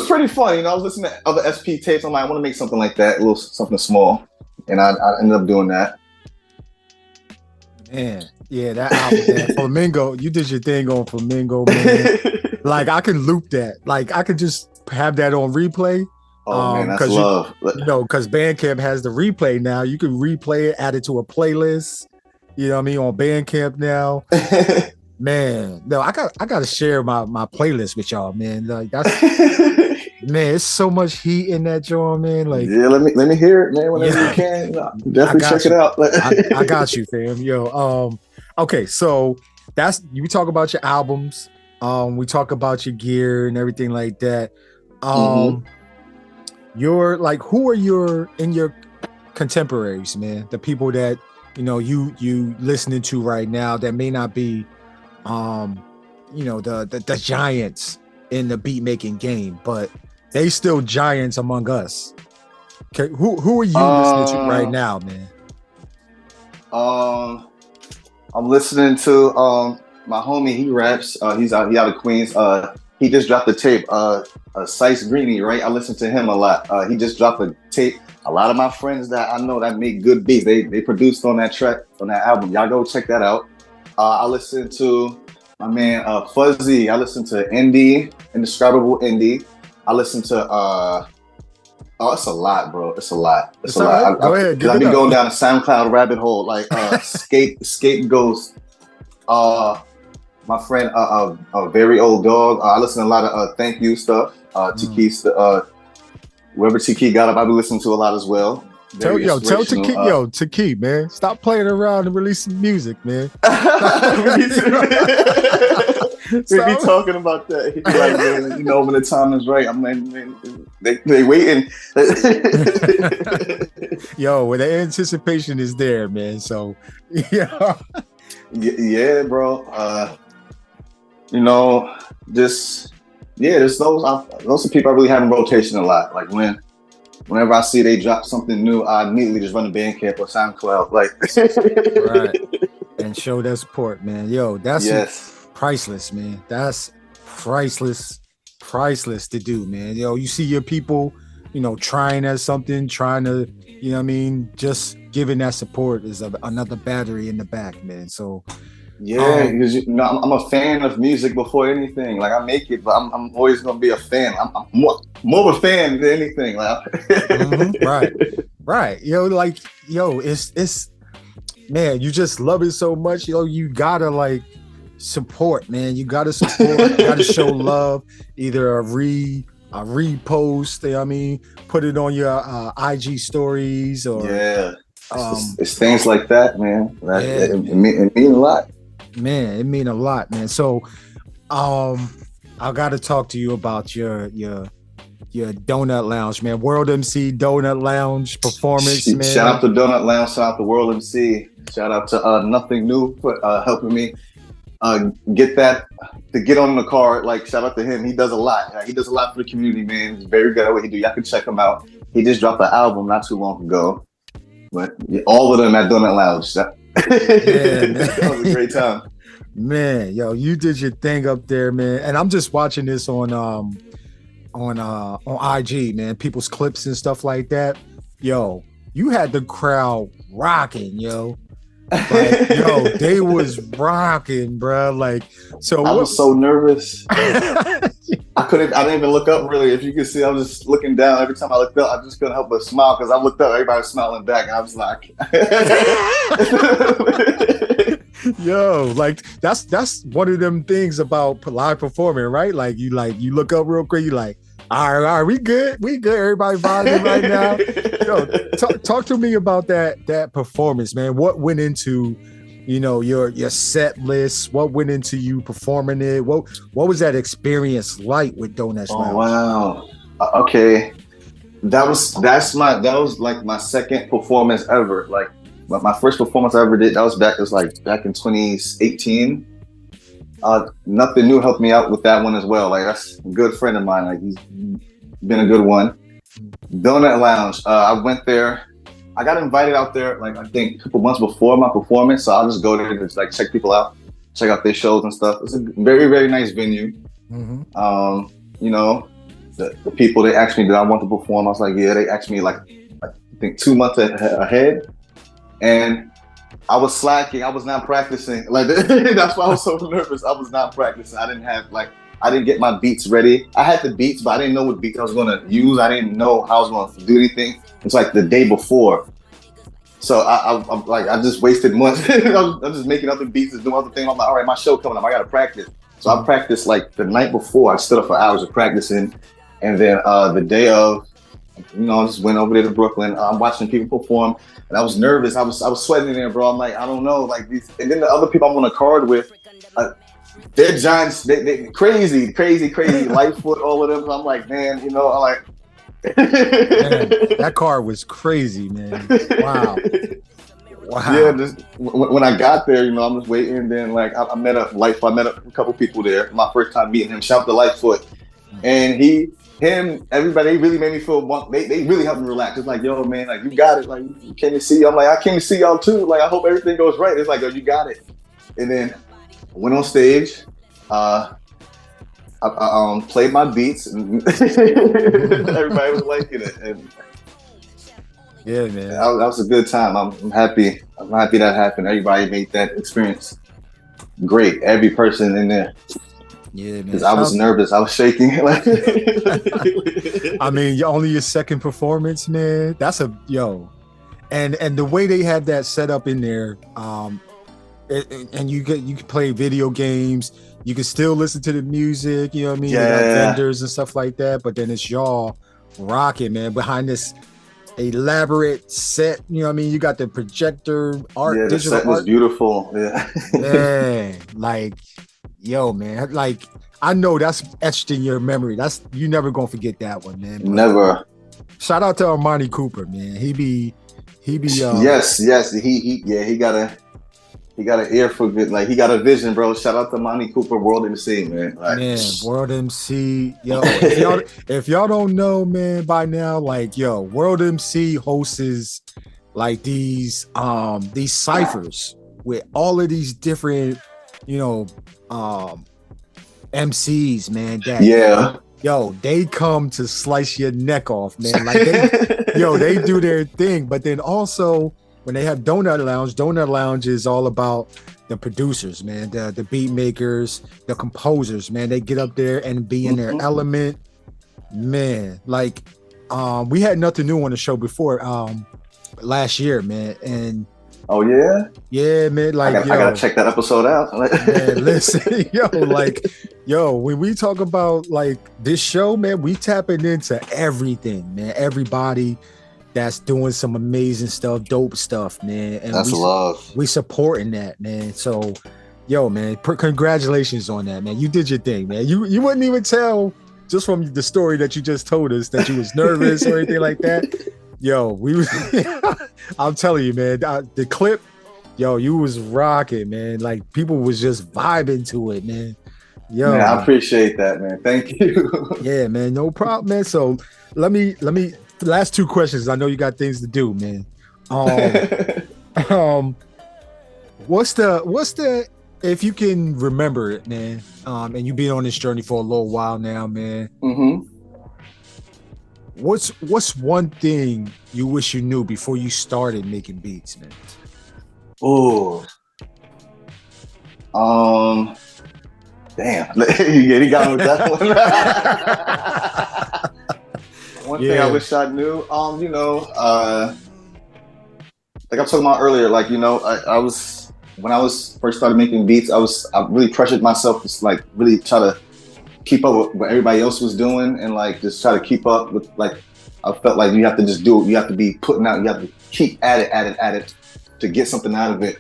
pretty fun, I was listening to other SP tapes. I'm like, I want to make something like that, a little something small, and I ended up doing that. Man, yeah, that album, man. Flamingo, you did your thing on Flamingo, man. Like I can loop that. Like I could just have that on replay. Oh man, that's love. Because Bandcamp has the replay now. You can replay it, add it to a playlist. You know what I mean, on Bandcamp now. Man, no, I got to share my playlist with y'all, man. Like that's man, it's so much heat in that joint, man. Like yeah, let me hear it, man. Whenever you can, definitely check it out. I got you, fam. Yo, okay, so we talk about your albums. We talk about your gear and everything like that. You're like, who are your contemporaries, man? The people that you listening to right now that may not be the giants in the beat making game, but they still giants among us. Okay, who are you listening to right now, man? I'm listening to my homie. He raps. He out of Queens. He just dropped the tape. Sice Greeny, right? I listen to him a lot. He just dropped a tape. A lot of my friends that I know that make good beats, they produced on that track, on that album. Y'all go check that out. I listen to my man Fuzzy. I listen to Indie, Indescribable Indie. I listen to it's a lot, bro. It's a lot. It's a lot. Right. Go ahead. I've been going down a SoundCloud rabbit hole, like Skate Ghost. My friend, a very old dog. I listen to a lot of Thank You stuff. Tiki's wherever Tiki got up, I be listening to a lot as well. Tell Tiki, man, stop playing around and release some music, man. We be talking about that. He be like, man, when the time is right, I'm like, man, they waiting. Yo, when the anticipation is there, man. So, yeah. Yeah, bro. There's those are people I really have in rotation a lot. Like whenever I see they drop something new, I immediately just run to Bandcamp or SoundCloud, like right, and show that support, man. Yo, that's priceless, man. That's priceless to do, man. Yo, you see your people, trying at something, trying to, just giving that support is another battery in the back, man. So. Yeah, because I'm a fan of music before anything. Like I make it, but I'm always gonna be a fan. I'm more of a fan than anything. Like, right. It's man, you just love it so much. You gotta support, man. You gotta support. You gotta show love. Either a repost. Put it on your IG stories or it's things like that, man. It mean a lot. Man, it mean a lot, man. So, I got to talk to you about your Donut Lounge, man. World MC Donut Lounge performance, man. Shout out to Donut Lounge. Shout out to World MC. Shout out to Nothing New for helping me get on the card. Like, shout out to him. He does a lot. He does a lot for the community, man. He's very good at what he do. Y'all can check him out. He just dropped an album not too long ago. But all of them at Donut Lounge. That was a great time. Man, yo, you did your thing up there, man. And I'm just watching this on IG, man. People's clips and stuff like that. Yo, you had the crowd rocking, yo. Like, yo, they was rocking, bro. Like, so I was so nervous. I didn't even look up really. If you can see, I was just looking down. Every time I looked up, I just couldn't help but smile because I looked up, everybody was smiling back, and I was like, yo, like that's one of them things about live performing, right? Like you look up real quick, you like, all right, we good, everybody vibing right now. Yo, talk to me about that performance, man. What went into your set list? What went into you performing it? What was that experience like with Donuts Lounge? Oh wow, okay, that was like my second performance ever. Like my first performance I ever did, that was back in 2018. Nothing New helped me out with that one as well. Like that's a good friend of mine. Like he's been a good one. Donut Lounge. I went there. I got invited out there like I think a couple months before my performance. So I'll just go there to just like check people out, check out their shows and stuff. It's a very, very nice venue. You know, the people they asked me did I want to perform. I was like, yeah. They asked me like I think 2 months ahead, and I was slacking. I was not practicing. Like that's why I was so nervous. I was not practicing. I didn't get my beats ready. I had the beats, but I didn't know what beats I was gonna use. I didn't know how I was gonna do anything. It's like the day before. So I'm like, I just wasted months. I'm just making other beats and doing other things. I'm like, all right, my show coming up. I gotta practice. So I practiced like the night before. I stood up for hours of practicing. And then the day of, you know, I just went over there to Brooklyn. I'm watching people perform. And I was nervous. I was sweating in there, bro. I'm like, I don't know. Like these, and then the other people I'm on a card with, they're giants. They crazy, Lightfoot, all of them. So I'm like, man, you know, I'm like. Man, that car was crazy, man. Wow. Yeah, just when I got there, you know, I'm just waiting. And then like I met up Lightfoot. I met up a couple people there. My first time meeting him. Shout out to Lightfoot. And everybody really made me feel. They really helped me relax. It's like, yo, man, like you got it. Like you came to see. I'm like, I came to see y'all too. Like I hope everything goes right. It's like, yo, you got it. And then I went on stage. I played my beats, and everybody was liking it. And yeah, man, that was a good time. I'm happy. I'm happy that happened. Everybody made that experience great. Every person in there. Yeah, man. Because I was nervous. I was shaking. I mean, only your second performance, man. That's and the way they had that set up in there, and you can play video games. You can still listen to the music, you know what I mean? Yeah. They got vendors and stuff like that, but then it's y'all rocking, man, behind this elaborate set, you know what I mean? You got the projector art, yeah, the digital set was art. beautiful. Yeah. Man, like, yo, man, like, I know that's etched in your memory. You never gonna forget that one, man. But never. Shout out to Armani Cooper, man. He be Yes. He got an ear for good. Like he got a vision, bro. Shout out to Monty Cooper, World MC, man. Like, man, World MC. Yo, if y'all don't know, man, by now, like, yo, World MC hosts like these ciphers with all of these different, you know, MCs, man. That yo, they come to slice your neck off, man. Like they do their thing, but then also. When they have Donut Lounge is all about the producers, man, the beat makers, the composers, man. They get up there and be in their element, man. Like, we had Nothing New on the show before last year, man. And oh yeah, man. Like, I gotta check that episode out. Man, listen, when we talk about like this show, man, we tapping into everything, man. Everybody that's doing some amazing stuff, dope stuff, man. And that's love. We supporting that, man. So, yo, man, congratulations on that, man. You did your thing, man. You wouldn't even tell just from the story that you just told us that you was nervous or anything like that. Yo, I'm telling you, man, the clip, yo, you was rocking, man. Like people was just vibing to it, man. Yo, man, I appreciate that, man. Thank you. Yeah, man, no problem, man. So let me. Last two questions. I know you got things to do, man. What's the if you can remember it, man? And you've been on this journey for a little while now, man. Mm-hmm. What's one thing you wish you knew before you started making beats, man? Oh, damn. Yeah, he got me with that one. One thing I wish I knew, like I was talking about earlier, like, you know, when I was first started making beats, I really pressured myself to like really try to keep up with what everybody else was doing and like just try to keep up with, like, I felt like you have to just do it. You have to be putting out, you have to keep at it to get something out of it,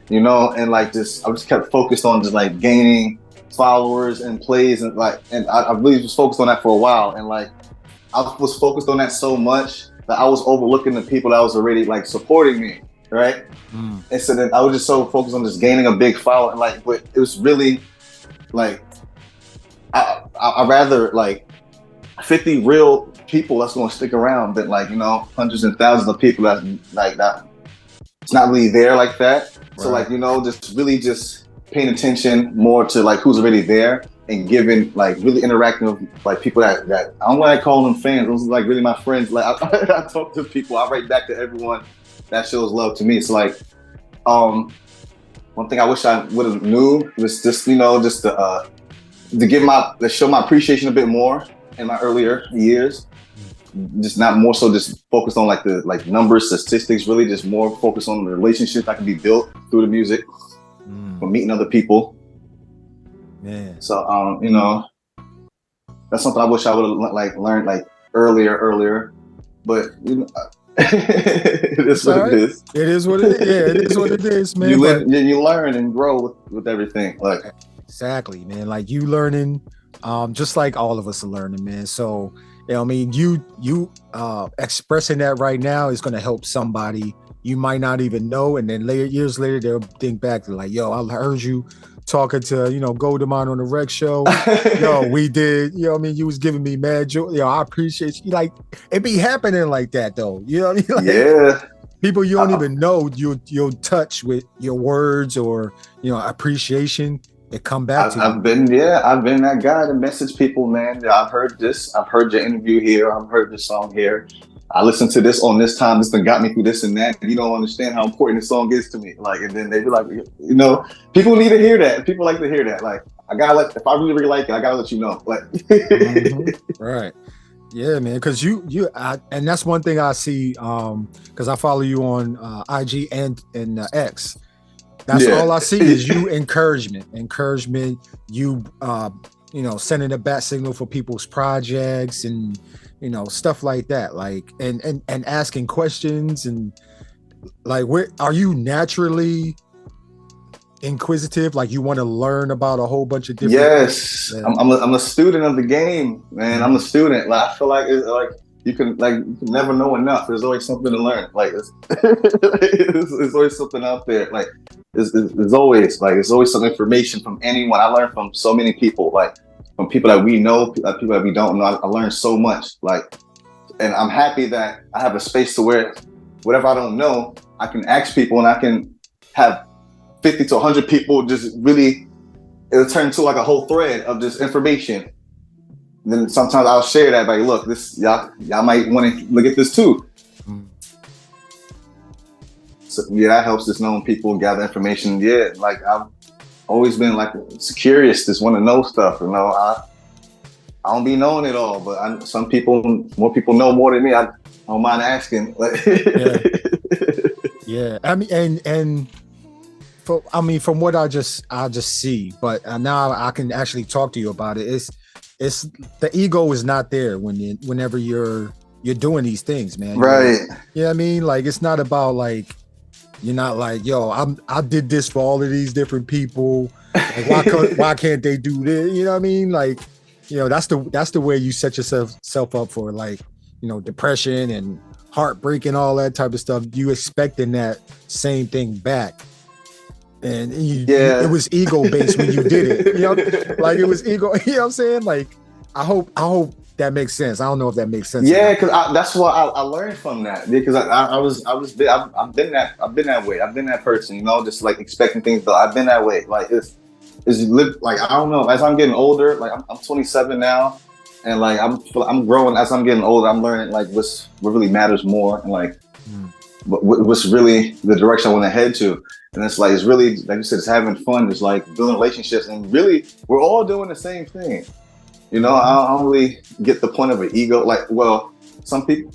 you know? And like I just kept focused on just like gaining followers and plays and like, and I really was focused on that for a while. And like, I was focused on that so much that I was overlooking the people that was already like supporting me, right? And so then I was just so focused on just gaining a big following, like, but it was really Like I rather like 50 real people that's going to stick around than like, hundreds and thousands of people that's like that. It's not really there like that. So like, just really just paying attention more to like who's already there and giving like really interacting with like people that I don't like calling them fans. Those are like really my friends. Like I talk to people, I write back to everyone that shows love to me. It's like, one thing I wish I would have knew was just, just to show my appreciation a bit more in my earlier years. Just not more so just focused on like the numbers, statistics, really just more focused on the relationships that can be built through the music from meeting other people. Man. So that's something I wish I would have learned like earlier. But it is what it is. It is what it is. Yeah, it is what it is, man. You learn and grow with everything. Like exactly, man. Like you learning, just like all of us are learning, man. So I mean, you expressing that right now is going to help somebody you might not even know, and then years later they'll think back to like, yo, I heard you talking to Gldnmnd on the Rec Show. Yo, we did. You know what I mean? You was giving me mad joy. Yo, I appreciate you. Like it be happening like that though. You know what I mean? Like, yeah. People you don't even know you'll touch with your words or appreciation. It come back to you. I've been that guy to message people, man. I've heard this. I've heard your interview here. I've heard this song here. I listened to this on this time. This thing got me through this and that. And you don't understand how important this song is to me. Like, and then they be like, people need to hear that. People like to hear that. Like, if I really, really like it, I gotta let you know. Like, right. Yeah, man. Because and that's one thing I see. Because I follow you on IG and X. That's all I see is you encouragement, you sending a bat signal for people's projects and stuff like that, like and asking questions and like where are you naturally inquisitive, like you want to learn about a whole bunch of different yes things? I'm a student of the game, man. I'm a student. Like I feel like it's like you can never know enough. There's always something to learn. Like there's always something out there. Like there's always some information from anyone. I learn from so many people, like from people that we know, people that we don't know. I learned so much. Like, and I'm happy that I have a space to where whatever I don't know, I can ask people, and I can have 50 to 100 people just really. It'll turn into like a whole thread of just information. And then sometimes I'll share that, like, look, this y'all might want to look at this too. So yeah, that helps just knowing people, gather information. Yeah, like I've always been like curious, just want to know stuff. I don't be knowing it all, but more people know more than me. I don't mind asking. Yeah. I mean, and from what I just see, but now I can actually talk to you about it. It's the ego is not there whenever you're doing these things, man. Right. You know what I mean? Like it's not about like you're not like, yo, I did this for all of these different people. Like why can't they do this? You know what I mean? Like, that's the way you set yourself up for like, depression and heartbreak and all that type of stuff. You expecting that same thing back. And it was ego based when you did it. Like it was ego. You know what I'm saying? Like I hope that makes sense. I don't know if that makes sense. Yeah, because that's what I learned from that. Because I've been that way. I've been that person. Just like expecting things. But I've been that way. Like it's like I don't know. As I'm getting older, like I'm 27 now, and like I'm growing. As I'm getting older, I'm learning like what really matters more, and like what's really the direction I want to head to. And it's really, like you said, it's having fun. It's like building relationships, and really, we're all doing the same thing. I don't really get the point of an ego. Like, well, some people,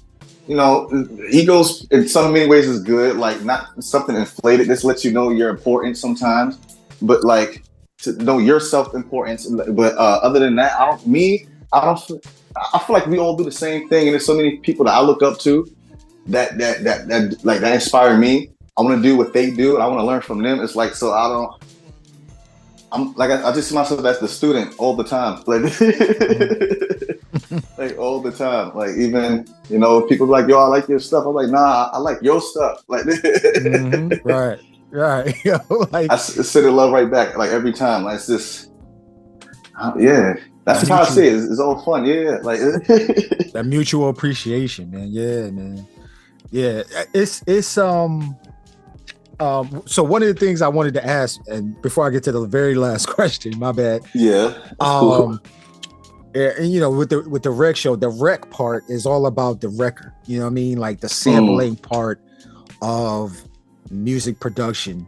egos in so many ways is good. Like, not something inflated. This lets you know you're important sometimes, but like to know your self-importance. But other than that, I feel like we all do the same thing, and there's so many people that I look up to that inspire me. I want to do what they do, and I want to learn from them. It's like, so I just see myself as the student all the time, like, like all the time. Like even, people be like, yo, I like your stuff. I'm like, nah, I like your stuff. Like, right. Like I send the love right back, like every time. Like it's just, Yeah, that's how I mutual, see it. It's all fun. Yeah, like that mutual appreciation, man. Yeah, man. Yeah, it's so one of the things I wanted to ask, and before I get to the very last question, my bad. yeah, that's cool. And you know, with the rec show, the rec part is all about the record. You know what I mean? Like the sampling part of music production.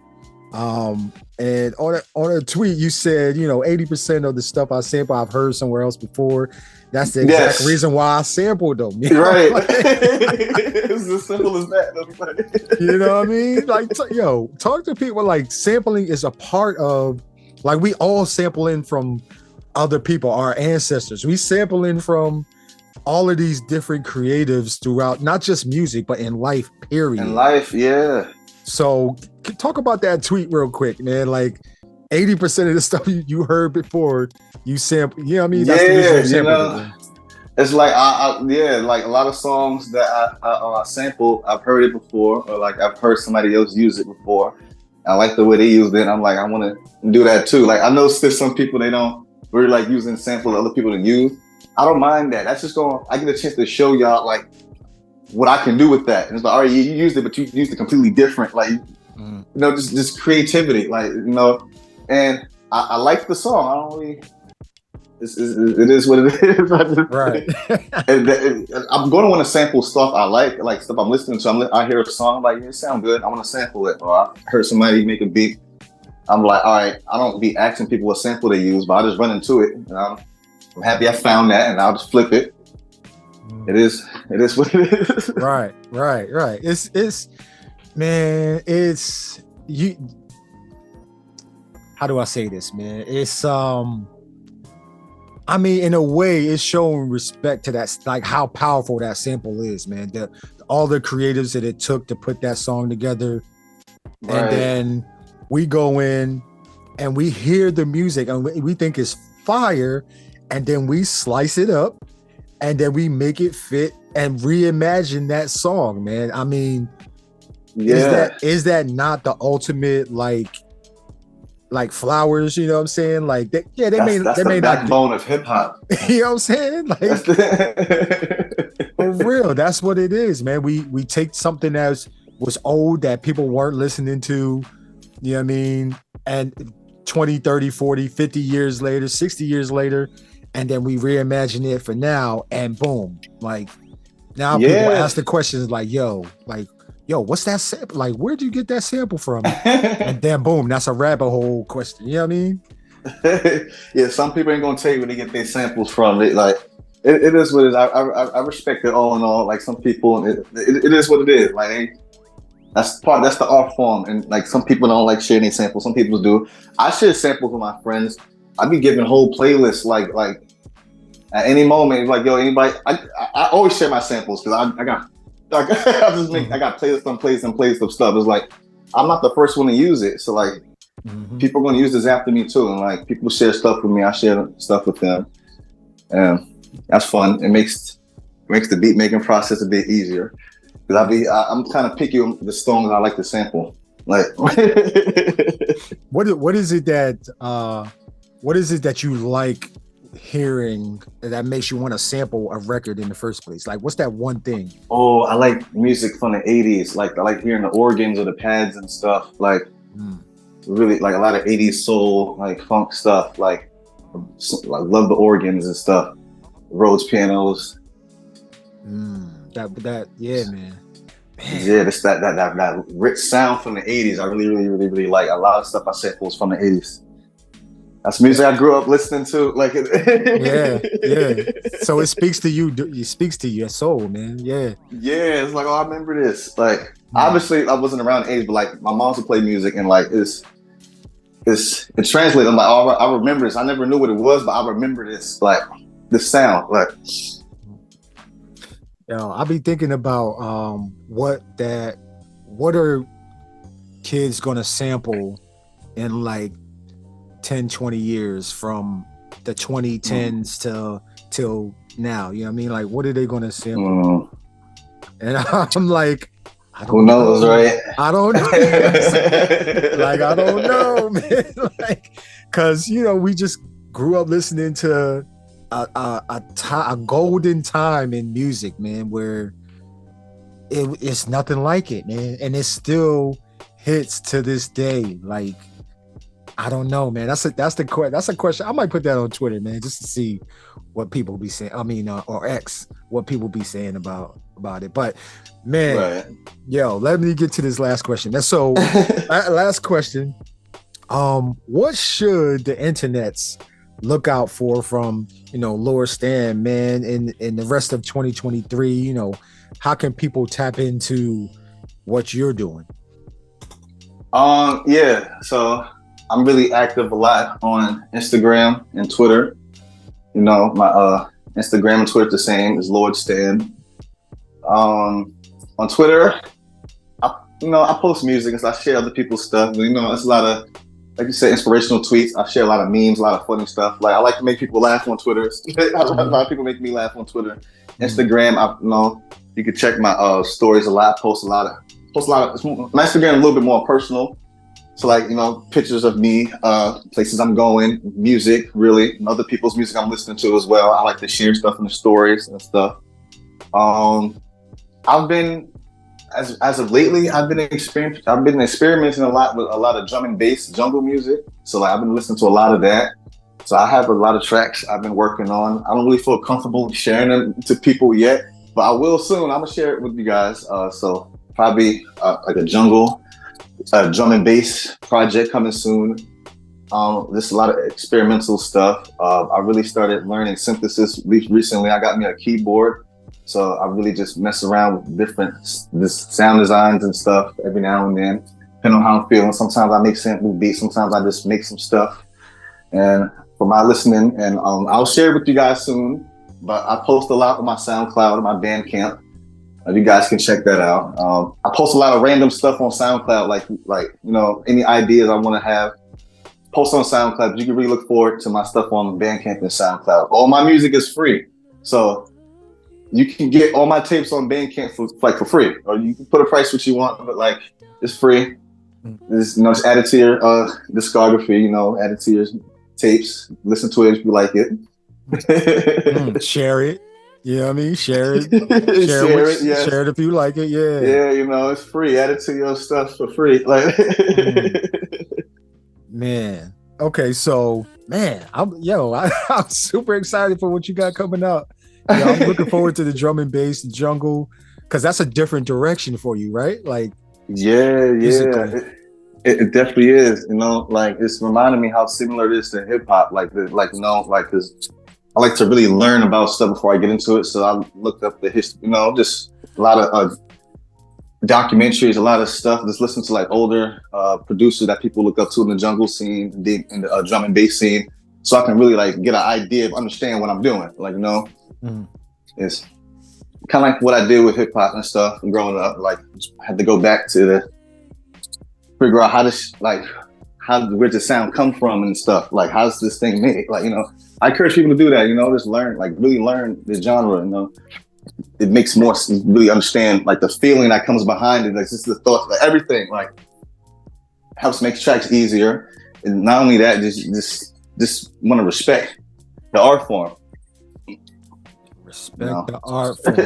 And on a tweet, you said, you know, 80% of the stuff I sample, I've heard somewhere else before. That's the exact reason why I sampled them. You know? Right. Like, It's as simple as that. you know what I mean? Like, talk to people. Like, sampling is a part of, like, we all sample in from other people, our ancestors. We sample in from all of these different creatives throughout, not just music, but in life, period. In life, yeah. So talk about that tweet real quick, man. Like 80% of the stuff you heard before, you sample. You know what I mean? That's the reason you sampled it. It's like like a lot of songs that I sample, I've heard it before, or like I've heard somebody else use it before. I like the way they used it. I'm like, I want to do that too. Like I know there's some people they don't really like using samples other people to use. I don't mind that. That's just I get a chance to show y'all like what I can do with that. And it's like, all right, you used it, but you used it completely different. Like, you know, just creativity, like, you know, and I like the song. I don't really, it is what it is. Right. and I'm going to want to sample stuff I like stuff I'm listening to. I hear a song, I'm like, yeah, it sounds good. I want to sample it. Or I heard somebody make a beat. I'm like, all right, I don't be asking people what sample they use, but I just run into it. And I'm happy I found that, and I'll just flip it. It is what it is. Right. It's man, it's you. How do I say this, man? It's I mean, in a way, it's showing respect to that, like how powerful that sample is, man. All the creatives that it took to put that song together, right. And then we go in and we hear the music and we think it's fire, and then we slice it up and then we make it fit and reimagine that song, man. I mean, is that not the ultimate like Flowers, you know what I'm saying? Like that's the backbone of hip hop. You know what I'm saying? Like for real, that's what it is, man. We take something that was old that people weren't listening to, you know what I mean? And 20, 30, 40, 50 years later, 60 years later, and then we reimagine it for now, and boom. Like now people ask the questions like, yo, what's that sample? Like, where'd you get that sample from? And then boom, that's a rabbit hole question. You know what I mean? Yeah, some people ain't gonna tell you where they get their samples from. It is what it is. I respect it all in all. Like some people, it is what it is. Like that's the art form. And like some people don't like sharing their samples. Some people do. I share samples with my friends. I be giving whole playlists like at any moment. Like, yo, anybody. I always share my samples because I got playlists of stuff. It's like I'm not the first one to use it, so like people are gonna use this after me too. And like people share stuff with me, I share stuff with them, and that's fun. It makes the beat making process a bit easier because I'm kind of picky on the songs I like to sample. Like, what is it that you like hearing that makes you want to sample a record in the first place? Like, what's that one thing? Oh, I like music from the 80s. Like, I like hearing the organs or the pads and stuff. Like, really, like a lot of 80s soul, like funk stuff. Like love the organs and stuff. Rhodes pianos. Yeah, man. Yeah, that's that rich sound from the 80s. I really like. A lot of stuff I sample is from the 80s. That's music I grew up listening to. Like, yeah. So it speaks to you. It speaks to your soul, man. Yeah. Yeah, it's like, oh, I remember this. Like, obviously, I wasn't around the '80s, but like, my mom used to play music, and like, it's translated. I'm like, oh, I remember this. I never knew what it was, but I remember this. Like, this sound. Like, I'll be thinking about what are kids gonna sample in like 10, 20 years from the 2010s till now, you know what I mean? Like, what are they gonna sample? And I'm like, who knows, right? I don't know. Like, I don't know, man. Like, cause you know, we just grew up listening to a golden time in music, man, where it's nothing like it, man, and it still hits to this day. Like, I don't know, man. That's a question. I might put that on Twitter, man, just to see what people be saying. I mean, or X, what people be saying about it. But man, Right. yo, let me get to this last question. That's so last question. What should the internets look out for from, Lordt Stan, man, in the rest of 2023? How can people tap into what you're doing? Yeah. So I'm really active a lot on Instagram and Twitter. My Instagram and Twitter the same is Lordt Stan. On Twitter, I post music and so I share other people's stuff. It's a lot of, like you said, inspirational tweets. I share a lot of memes, a lot of funny stuff. Like, I like to make people laugh on Twitter. A lot of people make me laugh on Twitter. Instagram, you can check my stories a lot. Post a lot of. My Instagram a little bit more personal. So like, pictures of me, places I'm going, music, really, and other people's music I'm listening to as well. I like to share stuff in the stories and stuff. I've been, as of lately, I've been experimenting a lot with a lot of drum and bass jungle music. So like, I've been listening to a lot of that. So I have a lot of tracks I've been working on. I don't really feel comfortable sharing them to people yet, but I will soon. I'm gonna share it with you guys. So probably like a drum and bass project coming soon. There's a lot of experimental stuff. I really started learning synthesis recently. I got me a keyboard, so I really just mess around with this sound designs and stuff every now and then, depending on how I'm feeling. Sometimes I make sample beats, sometimes I just make some stuff. And for my listening, and I'll share it with you guys soon. But I post a lot on my SoundCloud and my Bandcamp. You guys can check that out. I post a lot of random stuff on SoundCloud, like any ideas I want to have. Post on SoundCloud. You can really look forward to my stuff on Bandcamp and SoundCloud. All my music is free, so you can get all my tapes on Bandcamp for free, or you can put a price what you want, but like it's free. It's added to your discography. Added to your tapes. Listen to it if you like it. Share it. You know what I mean? Share it. Share it if you like it. Yeah. Yeah, it's free. Add it to your stuff for free. Like, man. Okay, so man, I'm super excited for what you got coming up. I'm looking forward to the drum and bass jungle, because that's a different direction for you, right? Like, yeah. It definitely is. Like, it's reminding me how similar it is to hip hop. Cause I like to really learn about stuff before I get into it. So I looked up the history, just a lot of documentaries, a lot of stuff. Just listen to like older producers that people look up to in the jungle scene, in the drum and bass scene. So I can really like get an idea of understand what I'm doing. Like, it's kind of like what I did with hip hop and stuff and growing up. Like, I had to go back to figure out where the sound come from and stuff. Like, how's this thing made? Like, I encourage people to do that, just learn, like really learn the genre, It makes more really understand like the feeling that comes behind it. Like, just the thought, like everything, like helps make tracks easier. And not only that, just want to respect the art form. Respect the art form.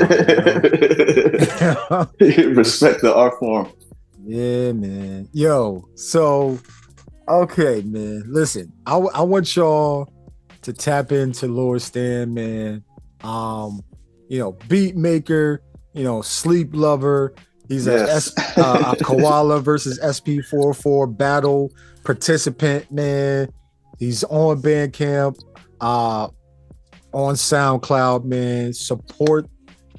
Respect the art form. Yeah, man. Yo, so okay, man. Listen, I want y'all to tap into Lordt Stan, man. Beatmaker, sleep lover. He's a koala versus SP44 battle participant, man. He's on Bandcamp, on SoundCloud, man. Support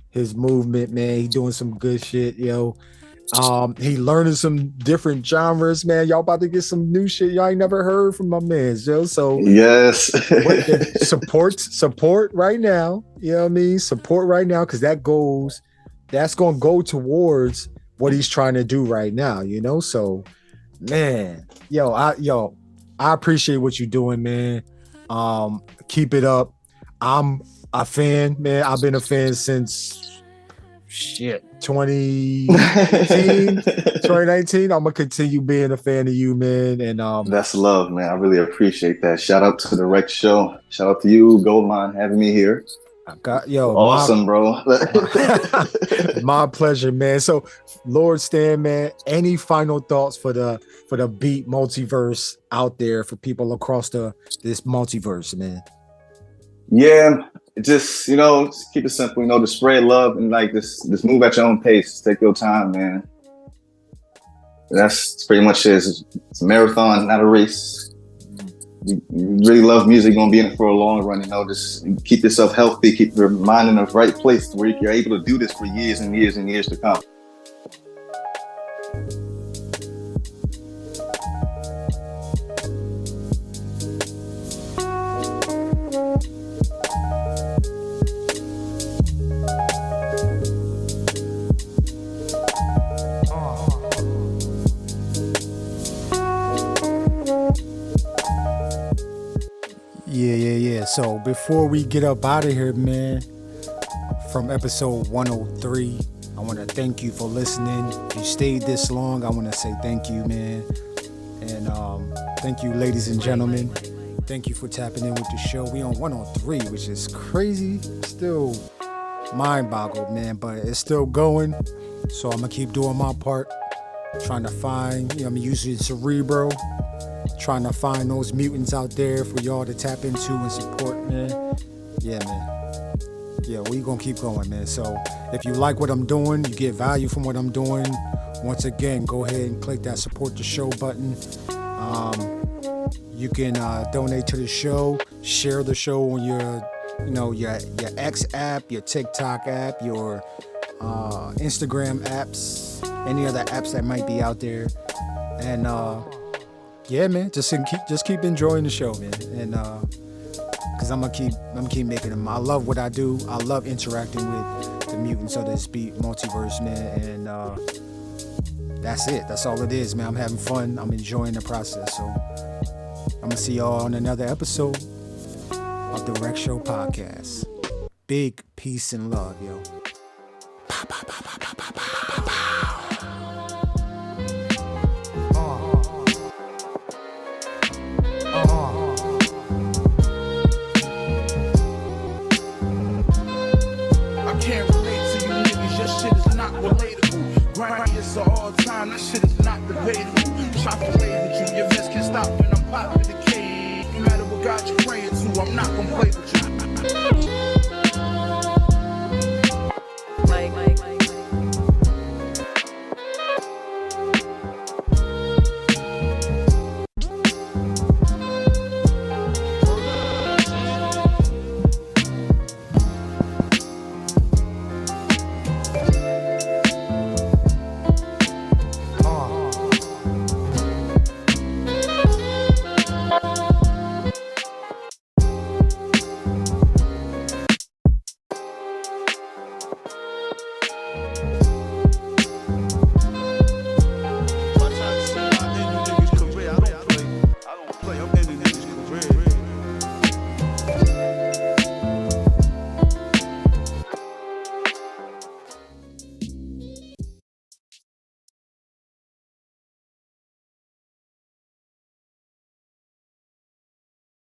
his movement, man. He's doing some good shit, yo. He learning some different genres, man. Y'all about to get some new shit y'all ain't never heard from my man, yo. So yes, support right now. You know what I mean? Support right now, because that's gonna go towards what he's trying to do right now. So man, I appreciate what you're doing, man. Keep it up. I'm a fan, man. I've been a fan since shit, 2018, 2019. I'm gonna continue being a fan of you, man. And That's love, man. I really appreciate that. Shout out to the Rec Show. Shout out to you, Gldnmnd, having me here. I got yo, Awesome, bro. my pleasure, man. So, Lord Stan, man, any final thoughts for the beat multiverse out there for people across this multiverse, man? Yeah, just just keep it simple. To spread love and like this move at your own pace. Take your time, man. That's pretty much it. It's a marathon, not a race. You really love music, gonna be in it for a long run. Just keep yourself healthy, keep your mind in the right place where you're able to do this for years and years and years to come. Yeah. So before we get up out of here, man, from episode 103, I want to thank you for listening. If you stayed this long, I want to say thank you, man. And thank you, ladies and gentlemen. Thank you for tapping in with the show. We on 103, which is crazy. Still mind-boggled, man, but it's still going. So I'm going to keep doing my part. Trying to find, I'm using Cerebro. Trying to find those mutants out there for y'all to tap into and support, man. Yeah, man. Yeah, we gonna keep going, man. So if you like what I'm doing, you get value from what I'm doing, once again, go ahead and click that support the show button. You can donate to the show, share the show on your X app, your TikTok app, your Instagram apps, any other apps that might be out there. And yeah, man, just keep enjoying the show, man. And cause I'm gonna keep making them. I love what I do. I love interacting with the mutants of this beat multiverse, man. And that's it. That's all it is, man. I'm having fun. I'm enjoying the process. So I'm gonna see y'all on another episode of the Rec Show Podcast. Big peace and love, yo. Pow, pow, pow, pow, pow, pow, pow, pow. All time, that shit is not debatable. Try to play with you, your vest can stop when I'm popping the cage. No matter what God you're praying to, I'm not gonna play with you.